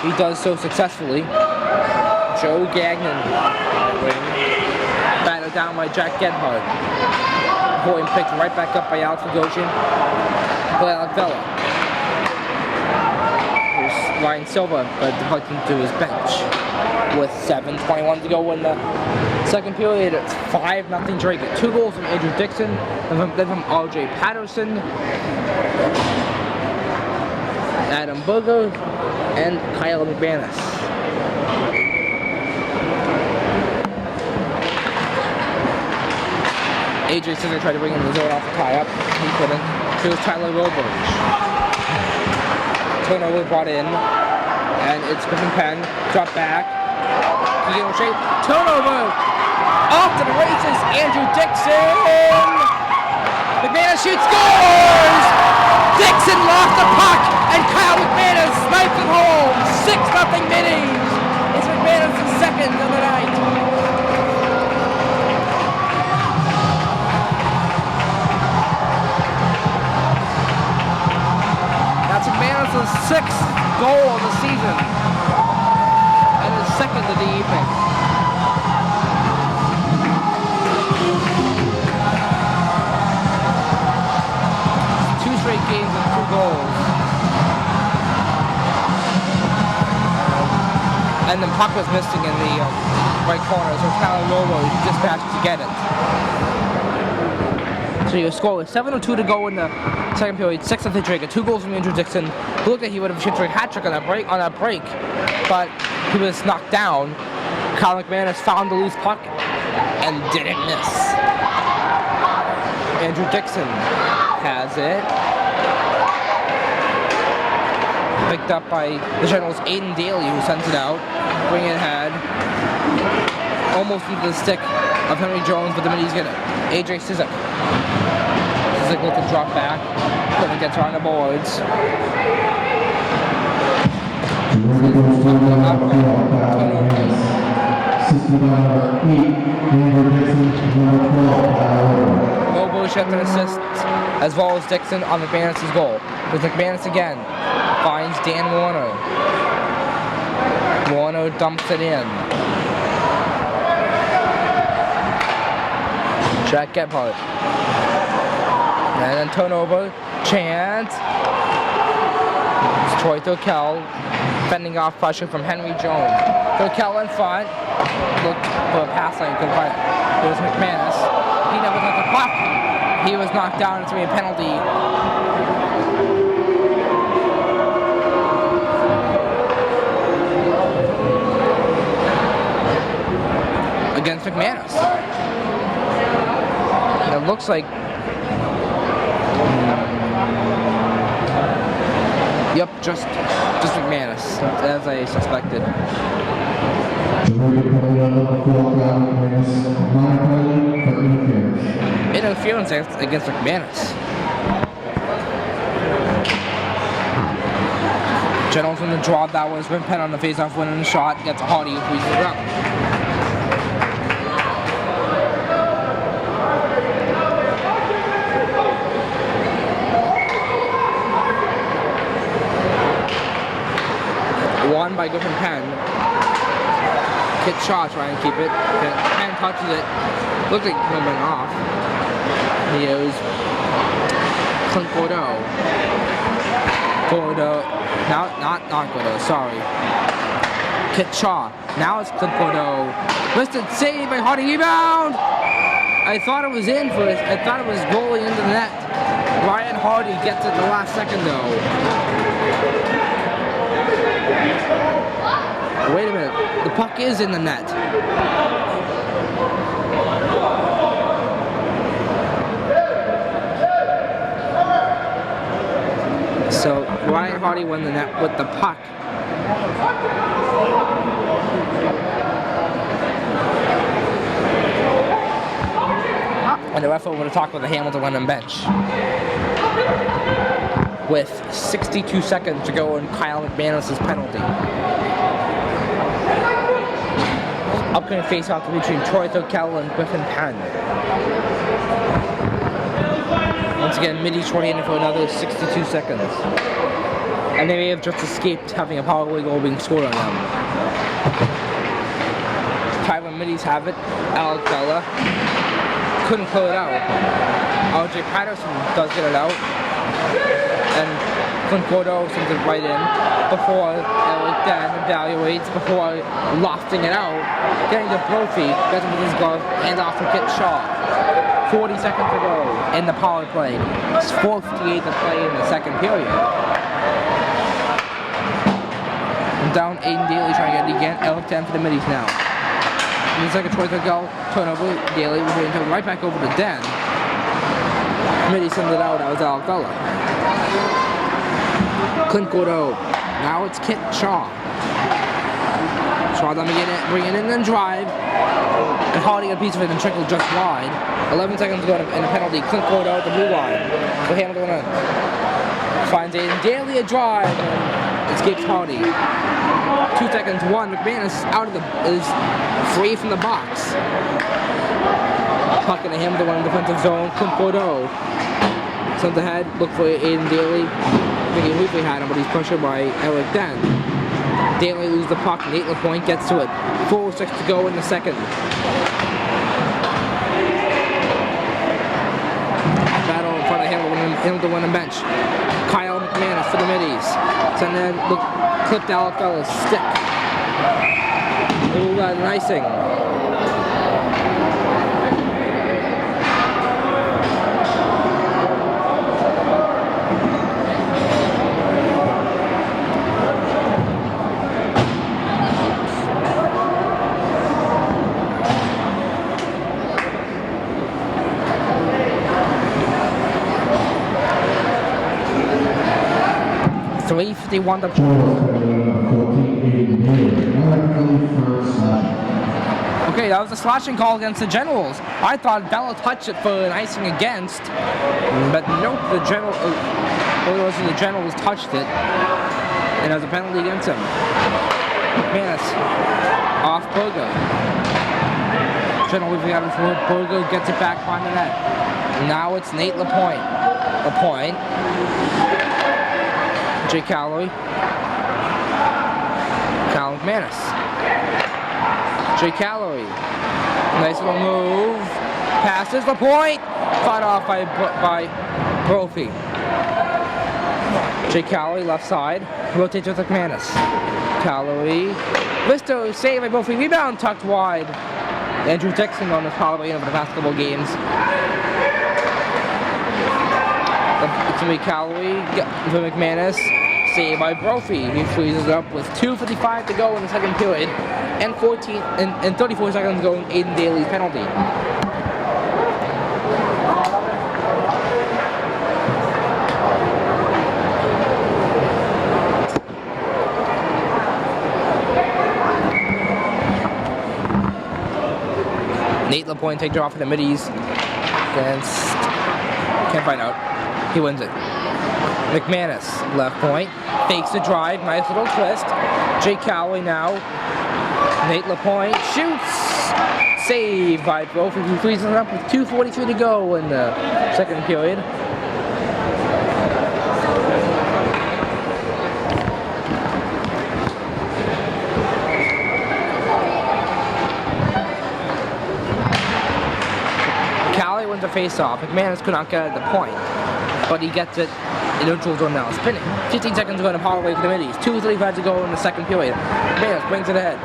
He does so successfully. Joe Gagnon. Battled down by Jack Gedhard. Point picked right back up by Alex Bogosian. Play Alec Vela. Here's Ryan Silva, but deflecting to his bench. With 7:21 to go in the second period, it's 5-0 Drake. 2 goals from Andrew Dixon, then from RJ Patterson, Adam Berger, and Kyle McManus. AJ Scissor tried to bring him the zone off the tie-up. He couldn't. Here's Tyler Roberge. Turnover brought in. And it's Griffin Penn. Drop back. Keegan O'Shea. Turnover! Off to the races. Andrew Dixon! McManus shoots. Scores! Dixon lost the puck. And Kyle McManus sniped it home. 6-0 Middies. It's McManus' second of the night. McManus' 6th goal of the season and his second of the evening. Two straight games and 2 goals. And the puck was missing in the right corner, so Tyler Robo dispatched to get it. So your score was 7:02 to go in the second period. 6-0 Drake. 2 goals from Andrew Dixon. Who looked like he would have shipped for a hat trick on that break, but he was knocked down. Kyle McManus found the loose puck and didn't miss. Andrew Dixon has it. Picked up by the Generals' Aiden Daly, who sends it out. Bring it ahead. Almost into the stick of Henry Jones, but the Middies get it. AJ Cizik. Cizik looking drop back. Couldn't get on the boards. Ready goes to number 4, Kyle McManus. Assisted by number 8, Amber Dixon, number 12, Kyle. No bullshit and assists, as well as Dixon on McManus' goal. With McManus again, finds Dan Warner. Warner dumps it in. Jack Gebhardt. And then turnover, chance. It's Troy Thurkel fending off pressure from Henry Jones. Thurkel in front. Looked for a pass lane, couldn't find it. It was McManus. He never got the puck. He was knocked down. It's going to be a penalty. Against McManus. And it looks like... Yep, just McManus, as I suspected. Interference against McManus. Generals in the draw, that was when Penn on the face-off winning the shot, gets Hardy and freezes it up. Won by Griffin Penn. Kit Shaw trying to keep it. Penn touches it. Looks like coming off. Here's Clint Gordeau. Gordeau. Now, not Gordeau, sorry. Kit Shaw. Now it's Clint Gordeau. Listed save by Hardy. Rebound! I thought it was in for it. I thought it was goalie into the net. Ryan Hardy gets it in the last second though. Wait a minute, the puck is in the net. So Ryan Hardy won the net with the puck. And the ref over to talk with the Hamilton-Wenham bench. With 62 seconds to go in Kyle McManus' penalty. Upcoming face-off between Troy Thurkel and Griffin Penn. Once again, Middy's shorting in for another 62 seconds. And they may have just escaped having a power play goal being scored on them. Tyler Middy's have it. Alec Bella couldn't pull it out. RJ Patterson does get it out. And Clint Gordeau sends it right in before Alec Dan evaluates before lofting it out. Getting to Brophy, gets him with his glove, hands off to Kit Shaw. 40 seconds to go in the power play. It's 4:58 to play in the second period. And down Aiden Daly trying to get it again. Alec Dan for the middies now. In the second choice to go, turnover. Daly was going to right back over to Dan. Middy sends it out. That was Alec Bella. Clint Gordeau. Now it's Kit Shaw. Shaw let me get it, bring it in and drive. And Hardy got a piece of it and trickled just wide. 11 seconds to go in a penalty. Clint Gordeau at the blue line. So Hamilton finds Aiden Daly a drive and escapes Hardy. 2 seconds, one. McManus out of is free from the box. Puck in the Hamilton-Wenham defensive zone. Clint Gordeau sent ahead, look for Aiden Daly. Thinking Weekly had him, but he's pressured by Alec Dan. Daly loses the puck, Nate LaPointe gets to it. 4:06 to go in the second. Battle in front of Hamilton-Wenham bench. Kyle McManus for the middies. Send in, look, clipped Alec Bella's stick. Ooh, an icing. .351 to Okay, that was a slashing call against the Generals. I thought Bella touched it for an icing against, but nope, the Generals touched it. And there's a penalty against him. McManus off Bogo. Trying to leave it out for Bogo, gets it back behind the net. Now it's Nate Lapointe. Lapointe. Jay Calloway. Cal McManus. Jay Calloway. Nice little move. Passes Lapointe. Fought off by Brophy. Jay Calloway left side. Rotates with McManus. Calloway. Listo save by Brophy. Rebound tucked wide. Andrew Dixon on this power play over the past couple of games. It's going to be Calloway for McManus. Saved by Brophy. He freezes up with 2:55 to go in the second period and 34 seconds to go in Aiden Daly's penalty. Nate Lapointe takes it off in the middies against, can't find out. He wins it. McManus, left point, fakes the drive, nice little twist. Jay Calloway now. Nate Lapointe shoots. Saved by Brophy, who freezes it up with 2:42 to go in the second period. Calloway wins a face-off. McManus could not get at the point, but he gets it in neutral zone now. Spinning. 15 seconds to go in the power play for the middies. 2:35 to go in the second period. McManus brings it ahead.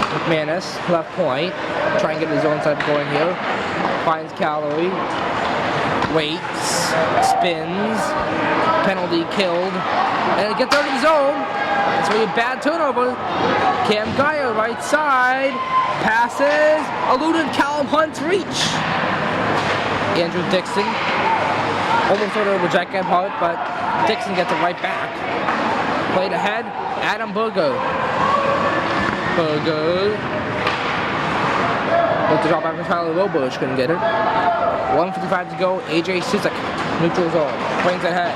McManus, left point. Try and get his own side going here. Finds Calloway. Waits. Spins. Penalty killed. And it gets out of the zone. It's really a bad turnover. Cam Geyer, right side. Passes. Eluded Callum Hunt's reach. Andrew Dixon. Almost sort of a jacket part, but Dixon gets it right back. Played ahead. Adam Bogo. Bogo. Looked to drop back from Tyler Robush, couldn't get it. 1:55 to go. AJ Sizik, neutral zone. Brings it ahead.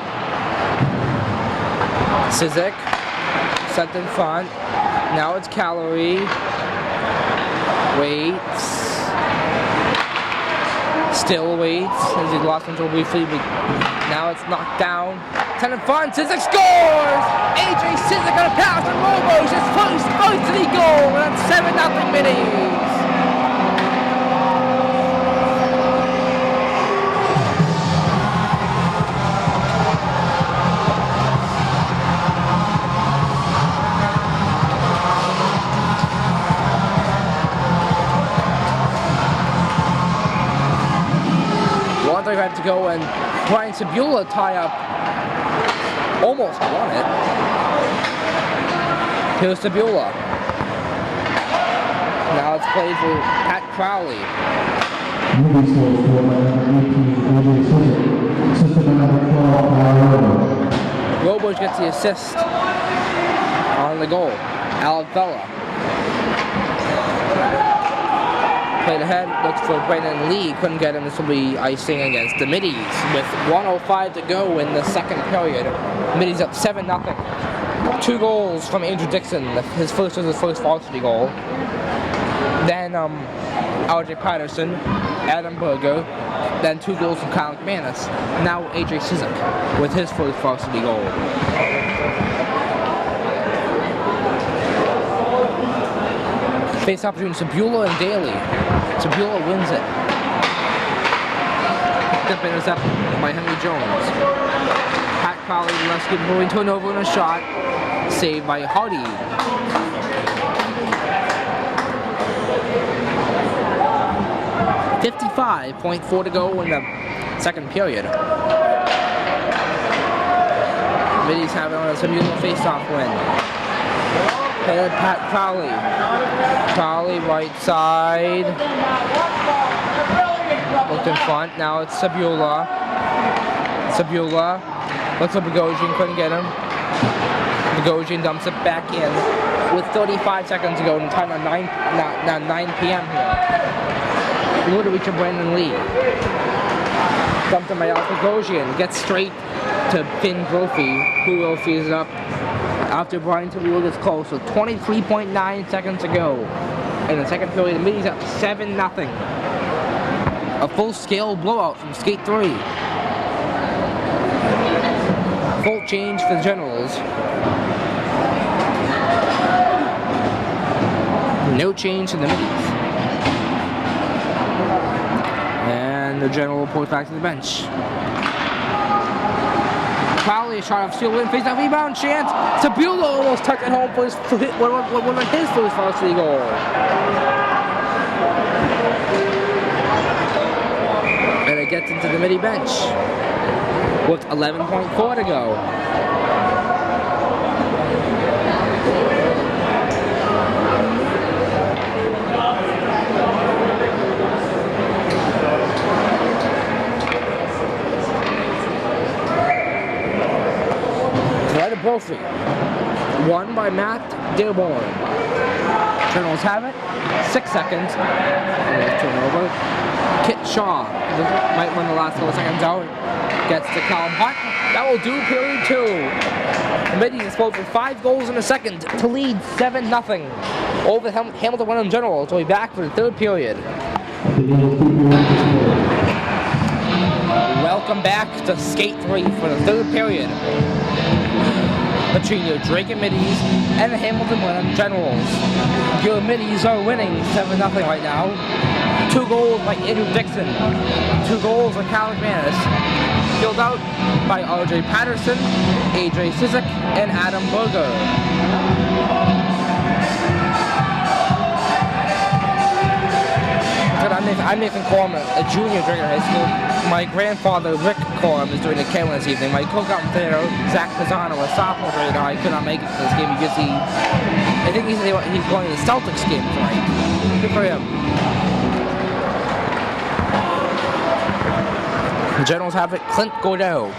Sizik. Set in front. Now it's Calloway. Waits. Still waits as he lost control briefly, but now it's knocked down. 10 in front. Sizik scores! AJ Sizik on a pass and Robo's his first varsity goal, and it's 7-0 middies. To go, and Brian Sabula tie up, almost won it. Here's Sabula. Now it's played for Pat Crowley. Robush gets the assist on the goal. Alec Vella. Played ahead, looked for Brandon Lee, couldn't get him. This will be icing against the middies with 1:05 to go in the second period. Middies up 7-0. 2 goals from Andrew Dixon. His first was his first varsity goal. Then RJ Patterson, Adam Berger, then 2 goals from Kyle McManus. Now AJ Sizik with his first varsity goal. Face off between Sabula and Daly. Sabula wins it. Picked up intercepted by Henry Jones. Pat Crowley rescued moving turnover and a shot. Saved by Hardy. .4 to go in the second period. Middies have it on a Sabula face-off win. Headed Pat Crowley. Crowley right side. Looked in front. Now it's Sabula. Sabula. Looks at Bogosian. Couldn't get him. Bogosian dumps it back in with 35 seconds to go and time at 9 p.m. here. We're to reach a Brandon Lee. Dumped him by Alex Bogosian. Gets straight to Finn Brophy, who will freeze it up after Brian Toledo gets close. So 23.9 seconds to go in the second period. The Middies up 7-0. A full-scale blowout from Skate 3. Full change for the Generals. No change to the Middies. And the General reports back to the bench. Crowley, a shot off steal win, face that rebound chance. Sabula almost tucked it home for one of his first varsity goal. And it gets into the Midi bench with 11.4 to go. Brophy, won by Matt Dearborn. Generals have it, 6 seconds. Turnover. Kit Shaw might win the last couple seconds out. Gets to Callum Hunt. That will do period 2. The Middies explode for 5 goals in a second to lead 7-0 over the Hamilton-Wenham Generals. We'll be back for the third period. Welcome back to Skate 3 for the third period between your Drake and Middies and the Hamilton-Wenham Generals. Your Middies are winning 7-0 right now. 2 goals by Andrew Dixon. 2 goals by Cal McManus. Filled out by RJ Patterson, AJ Sizik, and Adam Berger. I'm Nathan Corm, a junior Drake in high school. My grandfather, Rick Corm, is doing the camera this evening. My co-captain there, Zach Pisano, a sophomore Drake. I could not make it to this game because I think he's going to the Celtics game tonight. Good for him. The Generals have it. Clint Godot.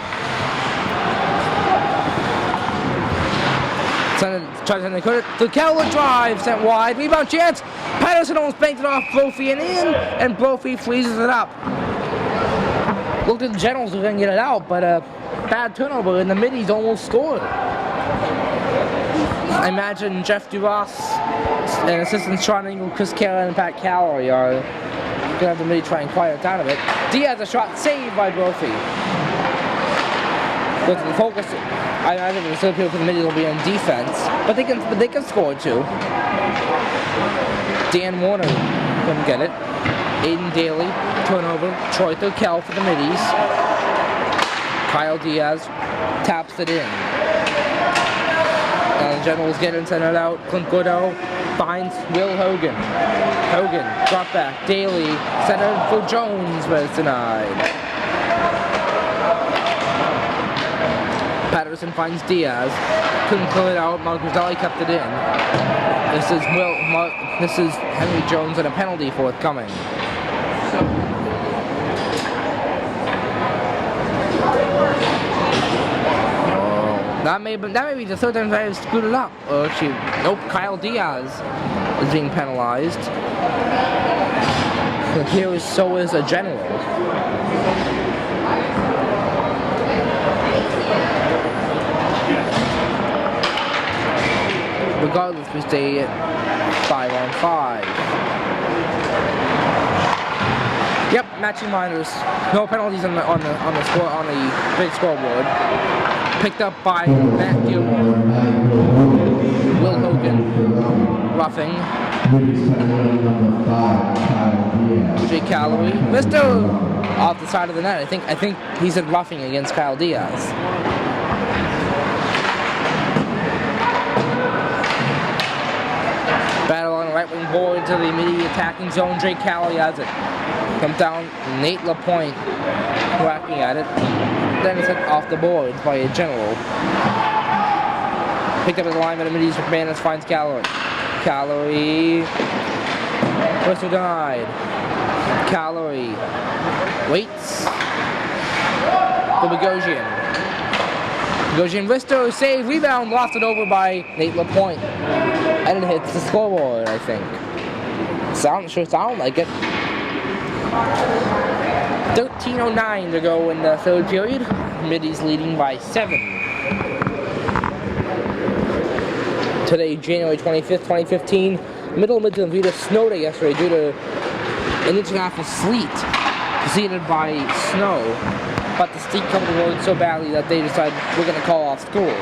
Tries to send it. The Keller drive sent wide. Rebound chance. Patterson almost banked it off Brophy and in, and Brophy freezes it up. Looked at the Generals who didn't get it out, but a bad turnover, and the Middies almost scored. I imagine Jeff Duras and assistants Sean Engel, Chris Carroll, and Pat Calorie are going to have the Middies try and quiet it down a bit. Diaz, a shot saved by Brophy. But the focus, I think the third period for the Middies will be on defense, but they can score too. Dan Warner couldn't get it. Aiden Daly, turnover. Troy Thurkel for the Middies. Kyle Diaz taps it in. Now the Generals get it, send it out. Clint Godot finds Will Hogan. Hogan, drop back. Daly, sent it for Jones, but it's denied. Patterson finds Diaz. Couldn't pull it out. Mark Roselli kept it in. This is Henry Jones and a penalty forthcoming. That may be the third time I've screwed it up. Actually, nope. Kyle Diaz is being penalized. But here so is a General. Regardless, we stay at 5-on-5. Yep, matching minors. No penalties on the big scoreboard. Picked up by Matt Gilmore. Will Hogan. Roughing. Jake Calloway. Mr. off the side of the net. I think he said roughing against Kyle Diaz. Battle on the right wing board to the immediate attacking zone. Drake Calloway has it. Comes down. Nate LaPointe whacking at it. Then it's off the board by a General. Picked up at the line by the Middies. McManus finds Calloway. Calloway. Whistle denied. Calloway waits for Bogosian. Bogosian wrister, save, rebound, lofted over by Nate LaPointe. And it hits the scoreboard, I think. Sure sound like it. 13:09 to go in the third period. Middies leading by 7. Today, January 25th, 2015, Middle Midland viewed a snow day yesterday due to an inch and a half of sleet preceded by snow. But the sleet covered the road so badly that they decided we're going to call off school.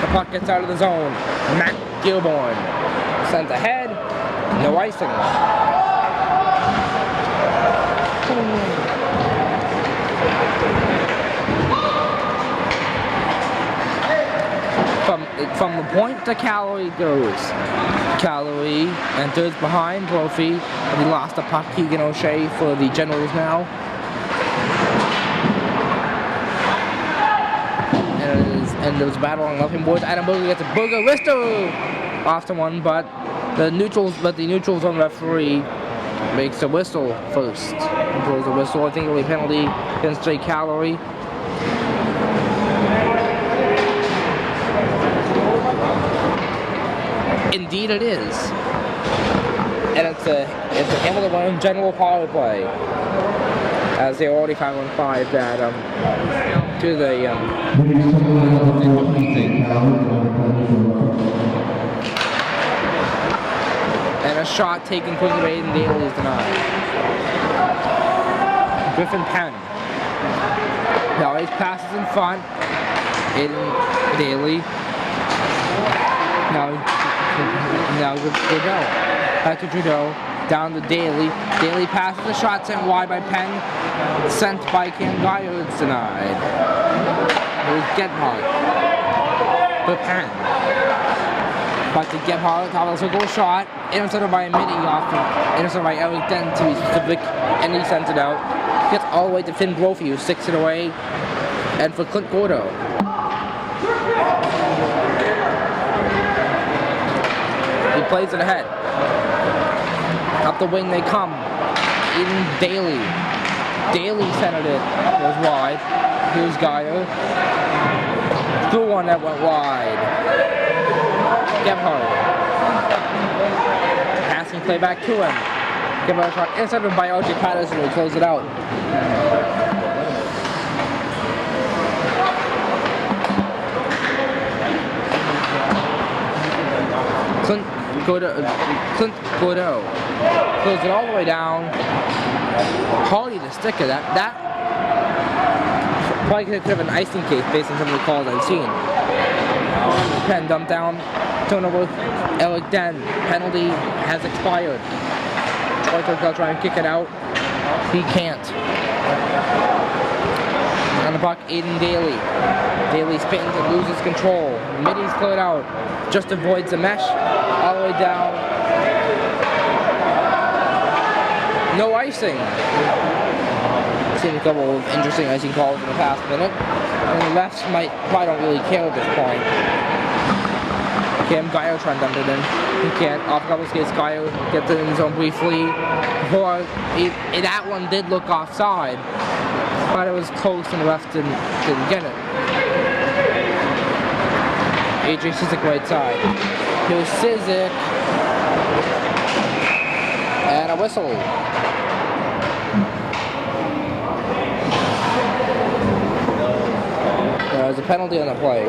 The puck gets out of the zone. Matt Gilborn sent ahead. No icing. From the point to Calloway goes. Calloway enters behind Brophy, but he lost the puck. Keegan O'Shea for the Generals now. And there's a battle on left hand boards. Adam Booger gets a booger wrister off to one, but the neutral zone referee makes a whistle first. He blows a whistle. I think it'll be a penalty against Jay Calloway. Indeed it is. And it's a Hamilton-Wenham general power play. As they're already 5-on-5 that to the and a shot taken quickly by Aiden Daly is denied. Griffin Penn. Now he passes in front. Aiden Daly. Now Trudeau. Back to Trudeau. Down to Daly. Daly passes the shot sent wide by Penn. Sent by Cam Geyer. It's denied. It was Gebhardt. But Penn. Back to Gebhardt. Top of the circle shot. Intercepted by a midi off. Intercepted by Eric Dent to be specific. And he sends it out. Gets all the way to Finn Brophy, who sticks it away. And for Clint Gordo. He plays it ahead. Up the wing they come. Aiden Daly. Daly centered it. Was wide. Here's Geyer. Through one that went wide. Gebhardt. Passing play back to him. Gebhardt shot intercepted by RJ Patterson who closed it out. Clint Gordo closed it all the way down. Hardy to stick it. That probably could have been an icing case based on some of the calls I've seen. Penn dumped down. Turnover. Eric Den. Penalty has expired. Troy Turkel trying to kick it out. He can't. On the puck, Aiden Daly. Daly spins and loses control. Middies cleared out. Just avoids the mesh. All the way down. No icing. Seen a couple of interesting icing calls in the past minute. And the refs probably don't really care at this point. Cam Geyer trying to dump it in. He can't. Off a couple of skates, Geyer gets it in his zone briefly. Before that one did look offside. But it was close and the refs didn't get it. AJ Sizik right side. Here's Sizik. And a whistle. There's a penalty on the play.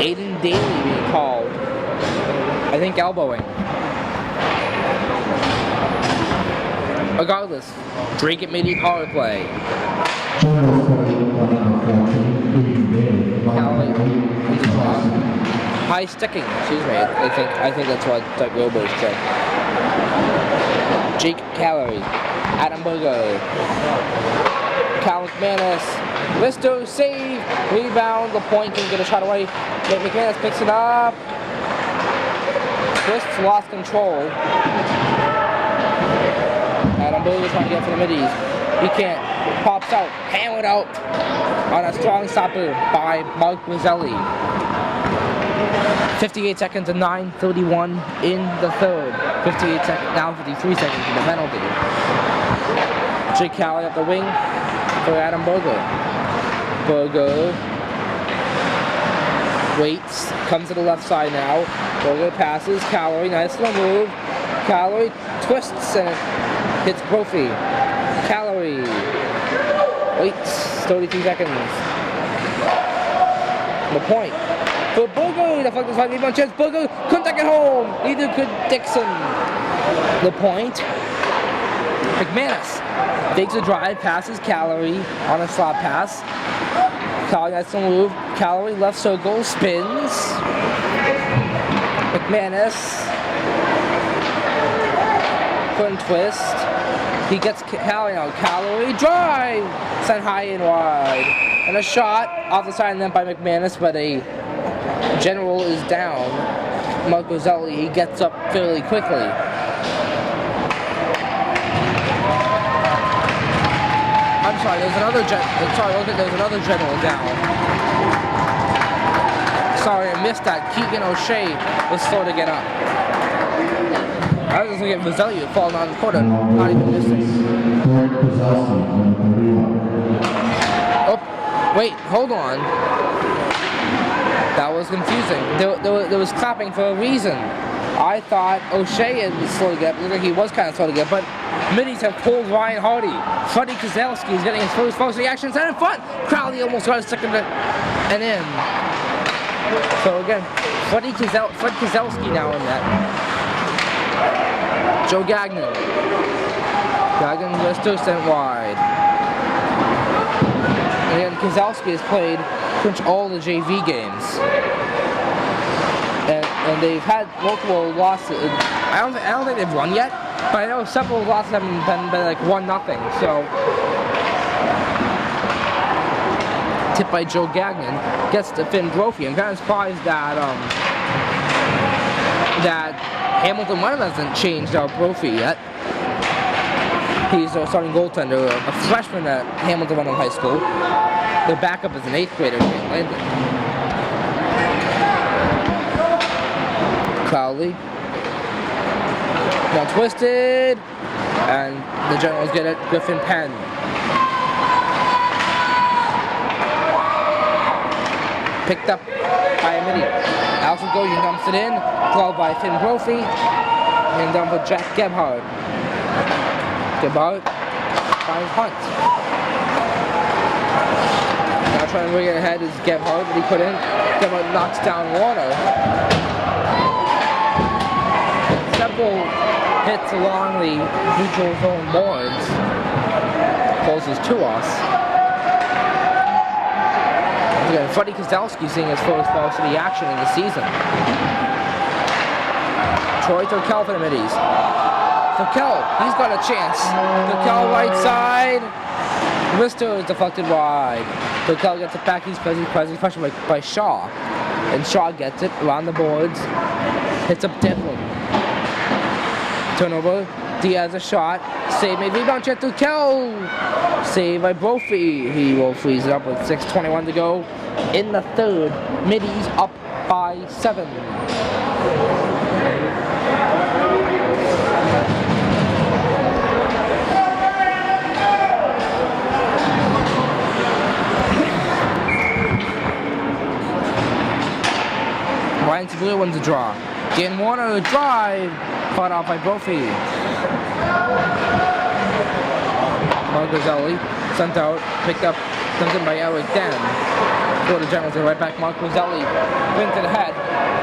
Aiden Daly being called. I think elbowing. Regardless, Drake at midi power play. High sticking, excuse me. I think that's what Doug Robo said. Jake Calloway, Adam Berger, Cal McManus, Listo save, rebound, the point can get a shot away. Nate McManus picks it up. Twists lost control. Adam Berger trying to get for the middies. He can't. Pops out, hammered out on a strong stopper by Mark Roselli. 58 seconds and 9:31 in the third. 58 seconds, now 53 seconds in the penalty. Jake Calloway up the wing for Adam Berger. Berger waits, comes to the left side now. Bogan passes, Calorie, nice little move. Calorie twists and hits Brophy. Calorie waits 32 seconds. The point. For Bogo, the fuck is right, rebound chance. Bogo couldn't take it home. Neither could Dixon. The point. McManus takes a drive, passes Calorie on a slot pass. Calorie has to move. Calorie left circle, spins. McManus. Couldn't twist. He gets Calorie out. Calorie drive! Sent high and wide. And a shot off the side net by McManus, but a general is down. Mark Roselli, he gets up fairly quickly. I'm sorry, there's another general down. Sorry, I missed that. Keegan O'Shea was slow to get up. I was just looking at Roselli falling on the court and not even missing. Oh, wait, hold on. That was confusing. There was clapping for a reason. I thought O'Shea was slow to get up. Looked like he was kind of slow to get up, but middies have pulled Ryan Hardy. Freddie Kozlowski is getting his first reaction. And in front. Crowley almost got a second and in. So again, Fred Kozlowski now in that. Joe Gagnon. Gagnon goes to extent wide. And again, Kozlowski has played pretty much all the JV games. And they've had multiple losses. I don't think they've won yet, but I know several losses have been like 1-0. So tipped by Joe Gagnon gets to Finn Brophy. I'm kind of surprised that Hamilton-Wenham hasn't changed out Brophy yet. He's a starting goaltender, a freshman at Hamilton-Wenham High School. Their backup is an 8th grader named Landon. Crowley. Now twisted. And the Generals get it. Griffin Penn. Picked up by a midi. Alfred Gosian dumps it in. Glove by Finn Brophy. And down for Jack Gebhardt. Gebhardt finds Hunt. Now trying to bring it ahead is Gebhardt, but he couldn't. Gebhardt knocks down Warner. Several hits along the neutral zone boards. Closes to us. Again, Freddie Kozlowski seeing his first varsity action in the season. Troy Turkel for the middies. Turkel, he's got a chance. Turkel right side. Wrister is deflected wide. Turkel gets it back. He's pressured by Shaw. And Shaw gets it around the boards. Hits up Devlin. Turnover. Diaz a shot. Save made rebound chance to Turkel. Save by Brophy. He will freeze it up with 6:21 to go in the third. Middies up by 7. Ryan Tabula wins the draw. Dan Warner a drive. Caught off by Brophy. Mark Roselli sent out, picked up, sent in by Eric Den. For the Generals, right back. Mark Roselli went to the head.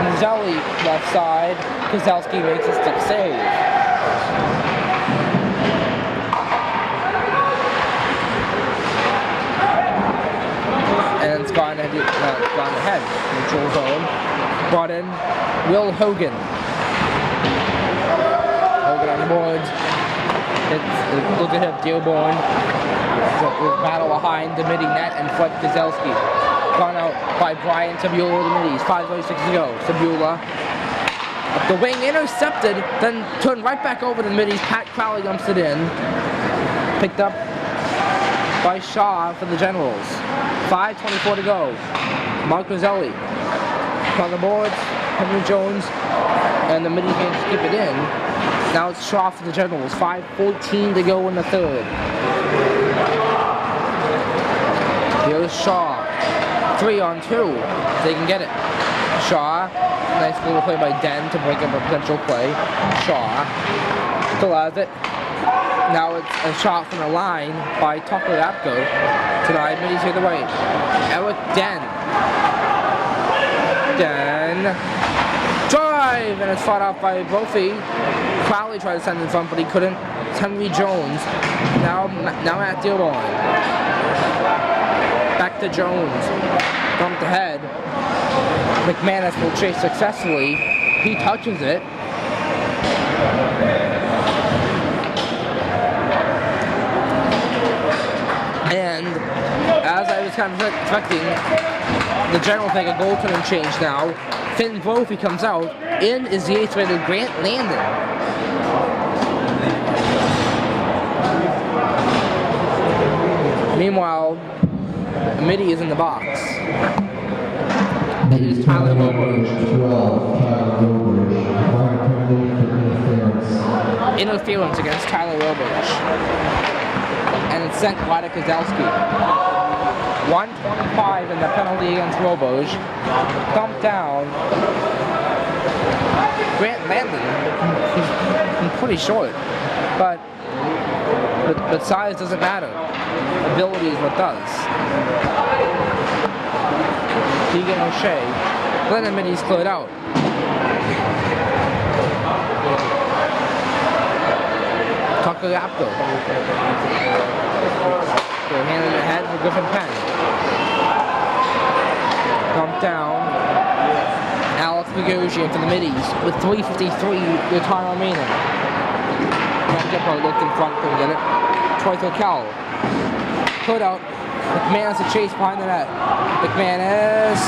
Roselli left side. Kozlowski makes a stick save. And it's gone ahead. Neutral zone. Brought in Will Hogan. Hogan on the boards. Look at him, Dearborn. Battle behind the midi net and Fred Kozlowski. Gone out by Brian Tabula of the middies. 5:36 to go. Tabula. Up the wing, intercepted, then turned right back over to the middies. Pat Crowley dumps it in. Picked up by Shaw for the Generals. 5:24 to go. Mark Roselli on the boards. Henry Jones and the middies managed to keep it in. Now it's Shaw for the Generals. 5:14 to go in the third. Here's Shaw. 3-on-2. They can get it. Shaw. Nice little play by Den to break up a potential play. Shaw still has it. Now it's a shot from the line by Tucker Lapko. Tonight, Middies here the right. Eric Den. Drive! And it's fought off by Brophy. Crowley tried to send in front, but he couldn't. It's Henry Jones. Now Matt Dearborn. Back to Jones. Bumped ahead. McManus will chase successfully. He touches it. And as I was kind of expecting, the general take a goaltending change now. Finn Brophy comes out. In is the 8th rated Grant Landon. Meanwhile, Mitty is in the box. Middies Tyler Roberge, 12, Tyler Roberge. Flag penalty for interference. Interference against Tyler Roberge. And it's sent wide to Kozlowski. 1:25 in the penalty against Roberge. Thumped down. Grant Landon, he's pretty short, but size doesn't matter. Ability is what does. Deegan O'Shea. Glennon Middies cleared out. Tucker Apto. They're handing it ahead for Griffin Penn. Dumped down. Alex Bogosian for the Middies with 3:53 with time remaining. Gephardt looked in front, couldn't get it. Troy Thurkel. Put out. McManus a chase behind the net. McManus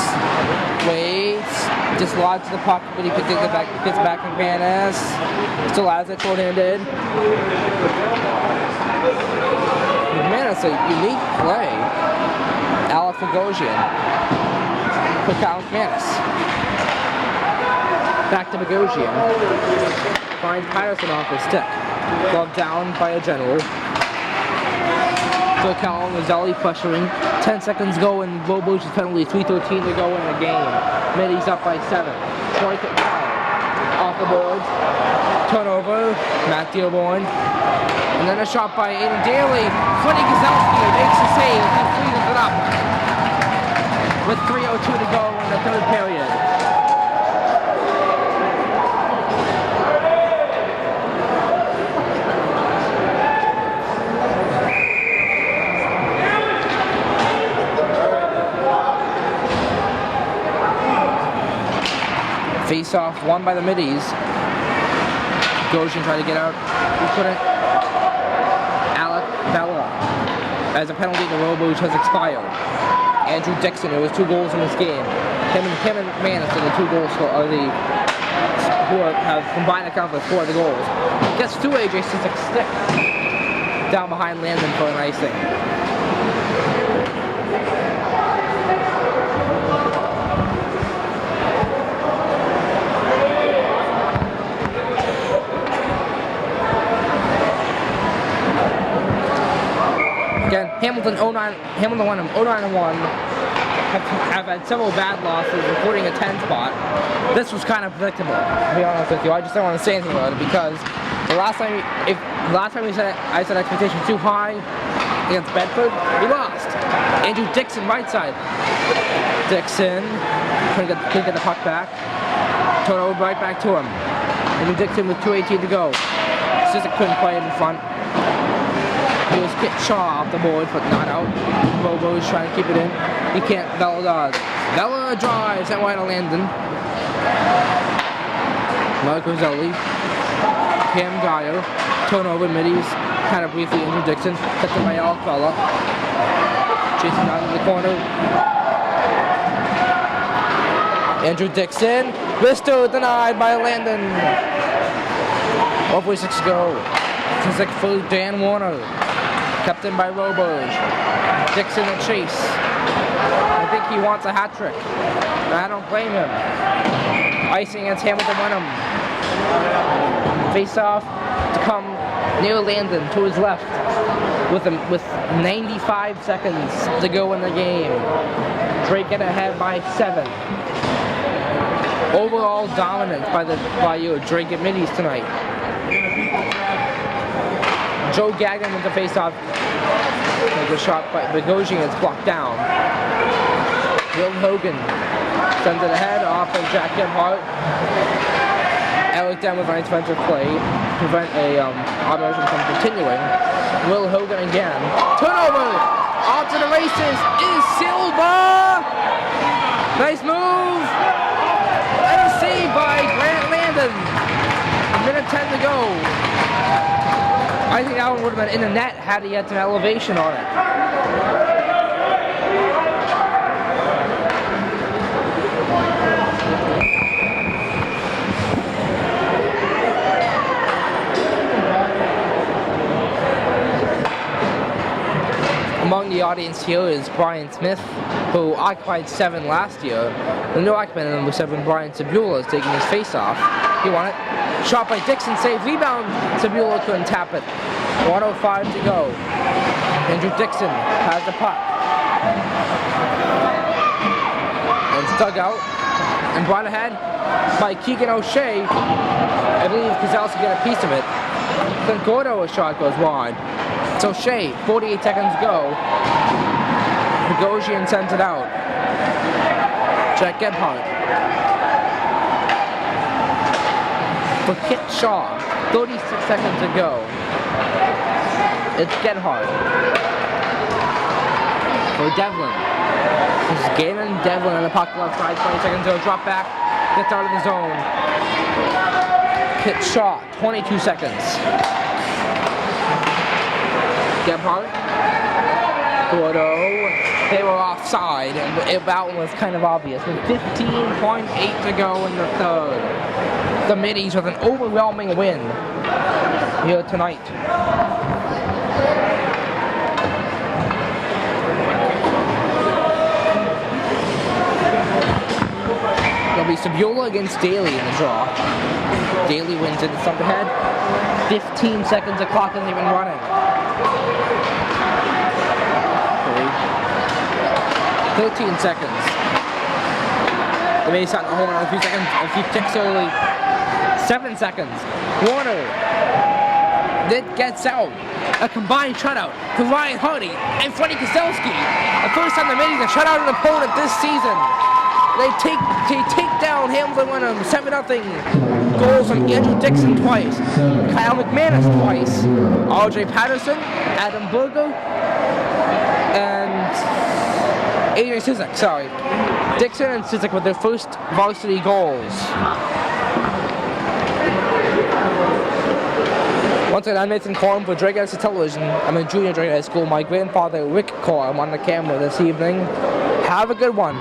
waits. Dislodges the puck, but he gets it back. Gets back McManus. Still has it short-handed. McManus a unique play. Alex Bogosian. Quick out McManus. Back to Bogosian. Finds Patterson off his stick. Glove down by a general. Thurkel and Rozzelli pressuring. 10 seconds go and Roberge's penalty. 3:13 to go in the game. Middies up by 7. Troy Thurkel off the boards. Turnover. Matt Dearborn. And then a shot by Aiden Daly. Freddie Kozlowski makes the save. He freezes it up. With 3:02 to go in the third period. Face-off won by the Middies. Goshen tried to get out. He couldn't. Alec Bella. As a penalty to Roberge has expired. Andrew Dixon, there was 2 goals in this game. Him and Manus are the 2 goals who have combined account for 4 of the goals. Gets to AJ Sissek's stick. Down behind Landon for an icing. Again, Hamilton-Wenham 0-9-1 have had several bad losses, including a 10 spot. This was kind of predictable, to be honest with you. I just don't want to say anything about it because the last time I set expectations too high against Bedford, we lost. Andrew Dixon, right side. Dixon couldn't get the puck back. Turnover right back to him. Andrew Dixon with 2:18 to go. Sissek couldn't play in front. He was getting Shaw off the board, but not out. Bobo's trying to keep it in. He can't. Bella does. Bella drives that wide to Landon. Mark Rozzelli. Cam Geyer. Turnover, Middies. Kind of briefly, Andrew Dixon. Cut to by Alec Bella. Chasing down to the corner. Andrew Dixon. Risto denied by Landon. 1:46 to go. Sissek for Dan Warner. Kept in by Roberge. Dixon and Chase. I think he wants a hat trick. I don't blame him. Icing against Hamilton-Wenham. Face off to come near Landon to his left with 95 seconds to go in the game. Drake get ahead by 7. overall dominance by your Dragon Middies tonight. Joe Gagnon with the face-off. The shot by Bogosian is blocked down. Will Hogan sends it ahead off of Jack Gebhardt. Alec down with an defensive play to prevent a operation from continuing. Will Hogan again. Turnover! Off to the races is Silva! Nice move! And a save by Grant Landon. A minute 10 to go. I think that one would have been in the net had he had some elevation on it. Among the audience here is Brian Smith, who occupied 7 last year. The new occupant in number 7, Brian Sabula, is taking his face off. He won it. Shot by Dixon, save, rebound. Sabula couldn't tap it. 1:05 to go. Andrew Dixon has the puck. And it's dug out and brought ahead by Keegan O'Shea. I believe Kozlowski got a piece of it. Then Gordo's shot goes wide. It's O'Shea, 48 seconds to go. Bogosian sends it out. Jack Gebhardt. For Kit Shaw, 36 seconds to go. It's Gebhardt. For Devlin. It's Galen Devlin on the puck left side, 20 seconds to go. Drop back, gets out of the zone. Kit Shaw, 22 seconds. Gebhardt. Gordo. They were offside, and that one was kind of obvious. With 15.8 to go in the third. The Middies with an overwhelming win here tonight. It'll be Sabula against Daly in the draw. Daly wins it, it's up ahead. 15 seconds, the clock isn't even running. 13 seconds. The Middies starting to hold on a few seconds, a few ticks early. 7 seconds. Warner. That gets out. A combined shutout to Ryan Hardy and Freddie Kozlowski. The first time the Middies have shut out an opponent this season. They take down Hamilton-Wenham 7-0. Goals from Andrew Dixon twice. Kyle McManus twice. RJ Patterson, Adam Berger, and Adrian Sizik, sorry. Dixon and Sizik with their first varsity goals. Once again, I'm Nathan Corum for Drake Edison Television. I'm a junior Drake High School. My grandfather, Rick Corum, on the camera this evening. Have a good one.